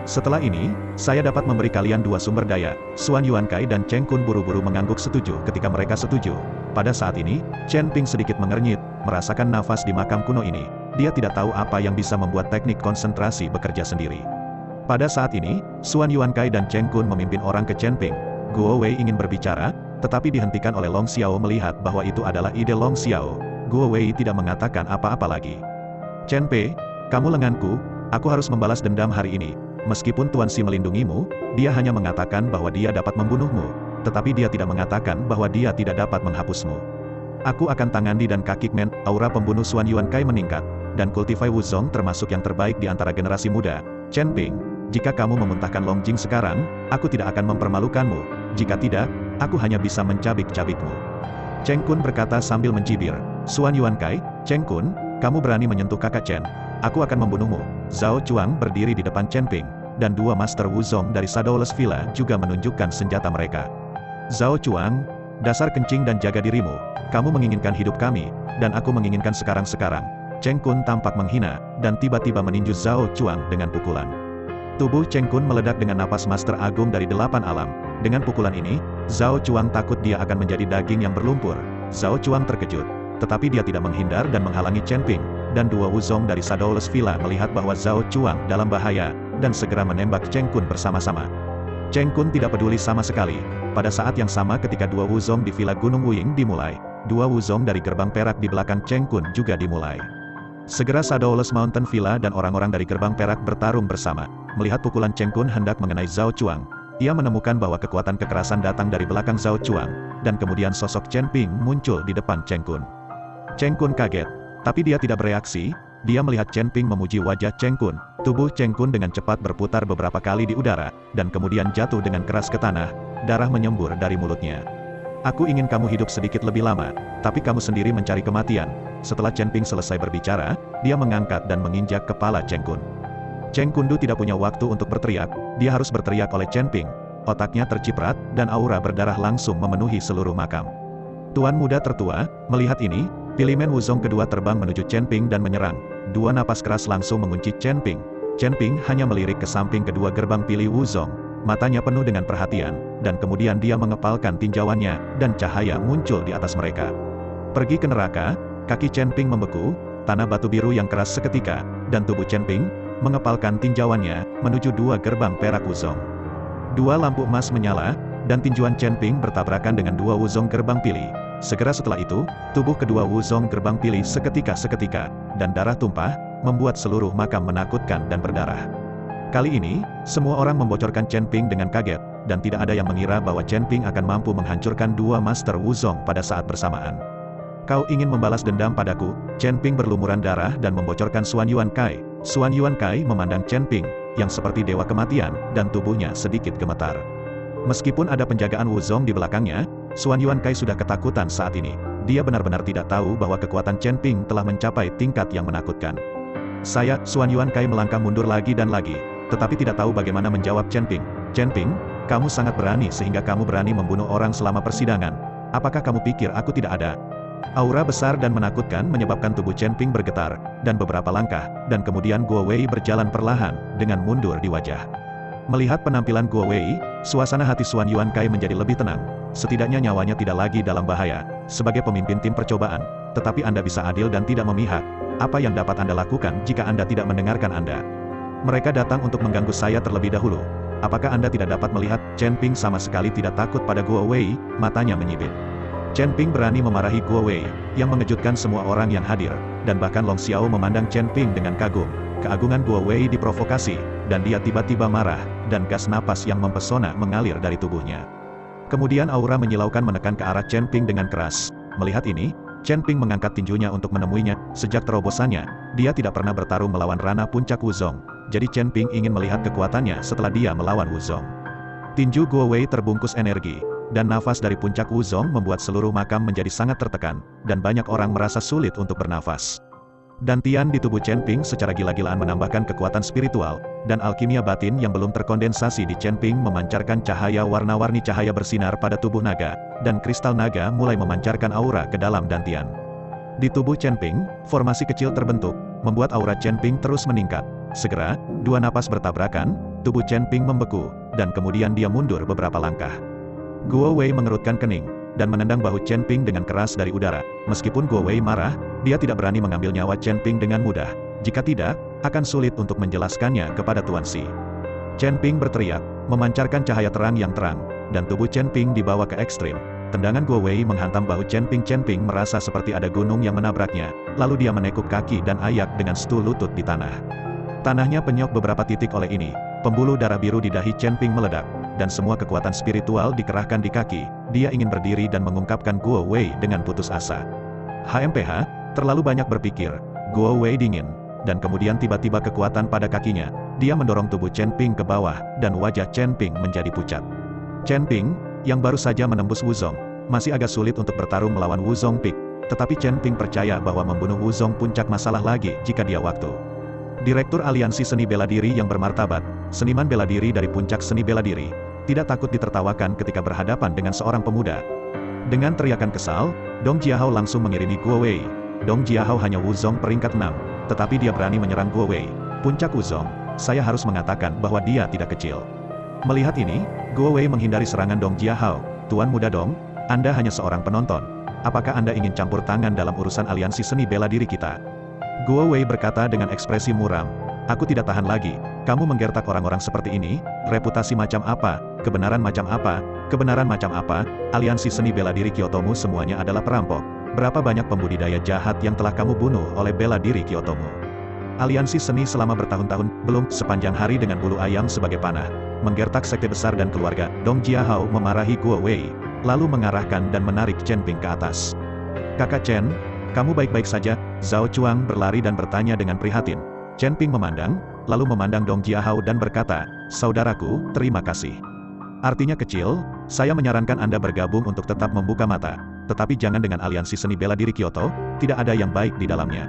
Setelah ini, saya dapat memberi kalian 2 sumber daya. Xuan Yuan Kai dan Cheng Kun buru-buru mengangguk setuju ketika mereka setuju. Pada saat ini, Chen Ping sedikit mengernyit, merasakan nafas di makam kuno ini. Dia tidak tahu apa yang bisa membuat teknik konsentrasi bekerja sendiri. Pada saat ini, Xuan Yuan Kai dan Cheng Kun memimpin orang ke Chen Ping. Guo Wei ingin berbicara, tetapi dihentikan oleh Long Xiao melihat bahwa itu adalah ide Long Xiao. Guo Wei tidak mengatakan apa-apa lagi. Chen Pei, kamu lenganku, aku harus membalas dendam hari ini. Meskipun Tuan Si melindungimu, dia hanya mengatakan bahwa dia dapat membunuhmu, tetapi dia tidak mengatakan bahwa dia tidak dapat menghapusmu. Aku akan tangani dan kakikmen. Aura pembunuh Xuan Yuan Kai meningkat, dan Kultivai Wuzong termasuk yang terbaik di antara generasi muda. Chen Ping, jika kamu memuntahkan Long Jing sekarang, aku tidak akan mempermalukanmu. Jika tidak, aku hanya bisa mencabik-cabikmu. Cheng Kun berkata sambil mencibir. Xuan Yuan Kai, Cheng Kun, kamu berani menyentuh kakak Chen. Aku akan membunuhmu. Zhao Chuang berdiri di depan Chen Ping, dan 2 Master Wuzong dari Shadowless Villa juga menunjukkan senjata mereka. Zhao Chuang, dasar kencing dan jaga dirimu. Kamu menginginkan hidup kami, dan aku menginginkan sekarang-sekarang. Cheng Kun tampak menghina, dan tiba-tiba meninju Zhao Chuang dengan pukulan. Tubuh Cheng Kun meledak dengan napas Master Agung dari 8 alam. Dengan pukulan ini, Zhao Chuang takut dia akan menjadi daging yang berlumpur. Zhao Chuang terkejut. Tetapi dia tidak menghindar dan menghalangi Chen Ping, dan dua Wuzong dari Shadowless Villa melihat bahwa Zhao Chuang dalam bahaya, dan segera menembak Cheng Kun bersama-sama. Cheng Kun tidak peduli sama sekali. Pada saat yang sama ketika dua Wuzong di Villa Gunung Wuying dimulai, dua Wuzong dari gerbang perak di belakang Cheng Kun juga dimulai. Segera Shadowless Mountain Villa dan orang-orang dari gerbang perak bertarung bersama. Melihat pukulan Cheng Kun hendak mengenai Zhao Chuang, ia menemukan bahwa kekuatan kekerasan datang dari belakang Zhao Chuang, dan kemudian sosok Chen Ping muncul di depan Cheng Kun. Cheng Kun kaget, tapi dia tidak bereaksi. Dia melihat Chen Ping memuji wajah Cheng Kun. Tubuh Cheng Kun dengan cepat berputar beberapa kali di udara, dan kemudian jatuh dengan keras ke tanah. Darah menyembur dari mulutnya. Aku ingin kamu hidup sedikit lebih lama, tapi kamu sendiri mencari kematian. Setelah Chen Ping selesai berbicara, dia mengangkat dan menginjak kepala Cheng Kun. Cheng Kundu tidak punya waktu untuk berteriak, dia harus berteriak oleh Chen Ping. Otaknya terciprat, dan aura berdarah langsung memenuhi seluruh makam. Tuan muda tertua, melihat ini, Pilimen Wuzong kedua terbang menuju Chen Ping dan menyerang. Dua napas keras langsung mengunci Chen Ping. Chen Ping hanya melirik ke samping kedua gerbang pilih Wuzong. Matanya penuh dengan perhatian, dan kemudian dia mengepalkan tinjauannya, dan cahaya muncul di atas mereka. Pergi ke neraka, kaki Chen Ping membeku, tanah batu biru yang keras seketika, dan tubuh Chen Ping mengepalkan tinjauannya menuju dua gerbang perak Wuzong. Dua lampu emas menyala, dan tinjuan Chen Ping bertabrakan dengan dua Wuzong gerbang pilih. Segera setelah itu, tubuh kedua Wuzong gerbang pilih seketika, dan darah tumpah, membuat seluruh makam menakutkan dan berdarah. Kali ini, semua orang membocorkan Chen Ping dengan kaget, dan tidak ada yang mengira bahwa Chen Ping akan mampu menghancurkan dua Master Wuzong pada saat bersamaan. Kau ingin membalas dendam padaku? Chen Ping berlumuran darah dan membocorkan Xuan Yuan Kai. Xuan Yuan Kai memandang Chen Ping, yang seperti dewa kematian, dan tubuhnya sedikit gemetar. Meskipun ada penjagaan Wuzong di belakangnya, Xuan Yuan Kai sudah ketakutan saat ini. Dia benar-benar tidak tahu bahwa kekuatan Chen Ping telah mencapai tingkat yang menakutkan. Xuan Yuan Kai melangkah mundur lagi dan lagi, tetapi tidak tahu bagaimana menjawab Chen Ping. Chen Ping, kamu sangat berani sehingga kamu berani membunuh orang selama persidangan. Apakah kamu pikir aku tidak ada? Aura besar dan menakutkan menyebabkan tubuh Chen Ping bergetar, dan beberapa langkah, dan kemudian Guo Wei berjalan perlahan, dengan mundur di wajah. Melihat penampilan Guo Wei, suasana hati Xuan Yuan Kai menjadi lebih tenang. Setidaknya nyawanya tidak lagi dalam bahaya. Sebagai pemimpin tim percobaan, tetapi Anda bisa adil dan tidak memihak. Apa yang dapat Anda lakukan jika Anda tidak mendengarkan Anda? Mereka datang untuk mengganggu saya terlebih dahulu. Apakah Anda tidak dapat melihat? Chen Ping sama sekali tidak takut pada Guo Wei, matanya menyipit. Chen Ping berani memarahi Guo Wei, yang mengejutkan semua orang yang hadir, dan bahkan Long Xiao memandang Chen Ping dengan kagum. Keagungan Guo Wei diprovokasi, dan dia tiba-tiba marah, dan gas napas yang mempesona mengalir dari tubuhnya. Kemudian aura menyilaukan menekan ke arah Chen Ping dengan keras. Melihat ini, Chen Ping mengangkat tinjunya untuk menemuinya. Sejak terobosannya, dia tidak pernah bertarung melawan Rana Puncak Wuzong. Jadi Chen Ping ingin melihat kekuatannya setelah dia melawan Wuzong. Tinju Guo Wei terbungkus energi, dan nafas dari puncak Wuzong membuat seluruh makam menjadi sangat tertekan, dan banyak orang merasa sulit untuk bernafas. Dantian di tubuh Chen Ping secara gila-gilaan menambahkan kekuatan spiritual, dan alkimia batin yang belum terkondensasi di Chen Ping memancarkan cahaya warna-warni. Cahaya bersinar pada tubuh naga, dan kristal naga mulai memancarkan aura ke dalam dantian. Di tubuh Chen Ping, formasi kecil terbentuk, membuat aura Chen Ping terus meningkat. Segera, dua napas bertabrakan, tubuh Chen Ping membeku, dan kemudian dia mundur beberapa langkah. Guo Wei mengerutkan kening, dan menendang bahu Chen Ping dengan keras dari udara. Meskipun Guo Wei marah, dia tidak berani mengambil nyawa Chen Ping dengan mudah. Jika tidak, akan sulit untuk menjelaskannya kepada Tuan Si. Chen Ping berteriak, memancarkan cahaya terang yang terang, dan tubuh Chen Ping dibawa ke ekstrim. Tendangan Guo Wei menghantam bahu Chen Ping. Chen Ping merasa seperti ada gunung yang menabraknya, lalu dia menekuk kaki dan ayak dengan stul lutut di tanah. Tanahnya penyok beberapa titik oleh ini. Pembuluh darah biru di dahi Chen Ping meledak, dan semua kekuatan spiritual dikerahkan di kaki. Dia ingin berdiri dan mengungkapkan Guo Wei dengan putus asa. HMPH, terlalu banyak berpikir. Guo Wei dingin, dan kemudian tiba-tiba kekuatan pada kakinya. Dia mendorong tubuh Chen Ping ke bawah, dan wajah Chen Ping menjadi pucat. Chen Ping, yang baru saja menembus Wuzong, masih agak sulit untuk bertarung melawan Wuzong Peak. Tetapi Chen Ping percaya bahwa membunuh Wuzong Puncak masalah lagi jika dia waktu. Direktur Aliansi Seni Bela Diri yang bermartabat, seniman bela diri dari Puncak Seni Bela Diri, tidak takut ditertawakan ketika berhadapan dengan seorang pemuda. Dengan teriakan kesal, Dong Jiahao langsung mengirimi Guo Wei. Dong Jiahao hanya Wuzong peringkat 6, tetapi dia berani menyerang Guo Wei. Puncak Wuzong, saya harus mengatakan bahwa dia tidak kecil. Melihat ini, Guo Wei menghindari serangan Dong Jiahao. Tuan muda Dong, Anda hanya seorang penonton. Apakah Anda ingin campur tangan dalam urusan aliansi seni bela diri kita? Guo Wei berkata dengan ekspresi muram. Aku tidak tahan lagi. Kamu menggertak orang-orang seperti ini, reputasi macam apa, kebenaran macam apa, kebenaran macam apa, aliansi seni bela diri Kyotomu semuanya adalah perampok. Berapa banyak pembudidaya jahat yang telah kamu bunuh oleh bela diri Kyotomu? Aliansi seni selama bertahun-tahun, belum sepanjang hari dengan bulu ayam sebagai panah. Menggertak sekte besar dan keluarga, Dong Jiahao memarahi Guo Wei, lalu mengarahkan dan menarik Chen Ping ke atas. Kakak Chen, kamu baik-baik saja? Zhao Chuang berlari dan bertanya dengan prihatin. Chen Ping memandang, lalu memandang Dong Jiahao dan berkata, saudaraku, terima kasih. Artinya kecil, saya menyarankan Anda bergabung untuk tetap membuka mata. Tetapi jangan dengan aliansi seni bela diri Kyoto, tidak ada yang baik di dalamnya.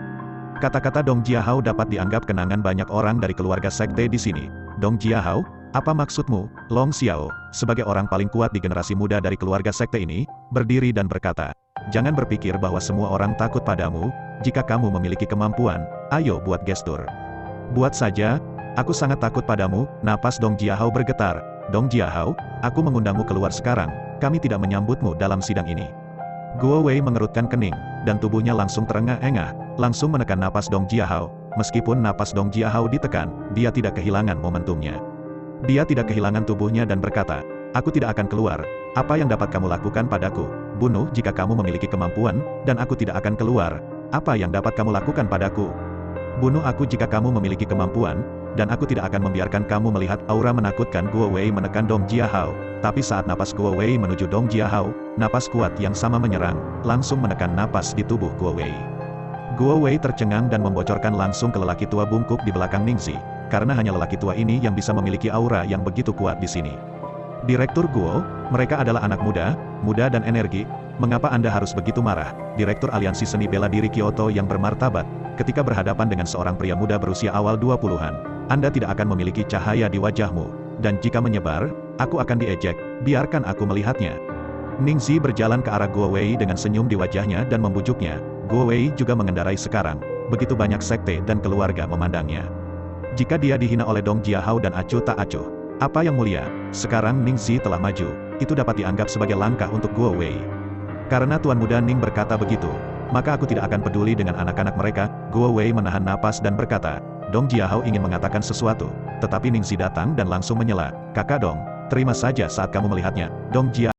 Kata-kata Dong Jiahao dapat dianggap kenangan banyak orang dari keluarga sekte di sini. Dong Jiahao, apa maksudmu? Long Xiao, sebagai orang paling kuat di generasi muda dari keluarga sekte ini, berdiri dan berkata, jangan berpikir bahwa semua orang takut padamu, jika kamu memiliki kemampuan, ayo buat gestur. Buat saja, aku sangat takut padamu, napas Dong Jiahao bergetar. Dong Jiahao, aku mengundangmu keluar sekarang, kami tidak menyambutmu dalam sidang ini. Guo Wei mengerutkan kening, dan tubuhnya langsung terengah-engah, langsung menekan napas Dong Jiahao. Meskipun napas Dong Jiahao ditekan, dia tidak kehilangan momentumnya. Dia tidak kehilangan tubuhnya dan berkata, aku tidak akan keluar. Apa yang dapat kamu lakukan padaku? Bunuh jika kamu memiliki kemampuan, dan aku tidak akan keluar. Apa yang dapat kamu lakukan padaku? Bunuh aku jika kamu memiliki kemampuan, dan aku tidak akan membiarkan kamu melihat. Aura menakutkan Guo Wei menekan Dong Jiahao. Tapi saat napas Guo Wei menuju Dong Jiahao, napas kuat yang sama menyerang, langsung menekan napas di tubuh Guo Wei. Guo Wei tercengang dan membocorkan langsung ke lelaki tua bungkuk di belakang Ningxi, karena hanya lelaki tua ini yang bisa memiliki aura yang begitu kuat di sini. Direktur Guo, mereka adalah anak muda, muda dan energi, mengapa Anda harus begitu marah? Direktur aliansi seni bela diri Kyoto yang bermartabat, ketika berhadapan dengan seorang pria muda berusia awal 20-an, Anda tidak akan memiliki cahaya di wajahmu. Dan jika menyebar, aku akan diejek, biarkan aku melihatnya. Ningxi berjalan ke arah Guo Wei dengan senyum di wajahnya dan membujuknya. Guo Wei juga mengendarai sekarang, begitu banyak sekte dan keluarga memandangnya. Jika dia dihina oleh Dong Jiahao dan acuh tak acuh, apa yang mulia, sekarang Ningxi telah maju, itu dapat dianggap sebagai langkah untuk Guo Wei. Karena Tuan Muda Ning berkata begitu, maka aku tidak akan peduli dengan anak-anak mereka. Guo Wei menahan napas dan berkata, Dong Jiahao ingin mengatakan sesuatu, tetapi Ningxi datang dan langsung menyela, kakak Dong, terima saja saat kamu melihatnya. Dong Jiahao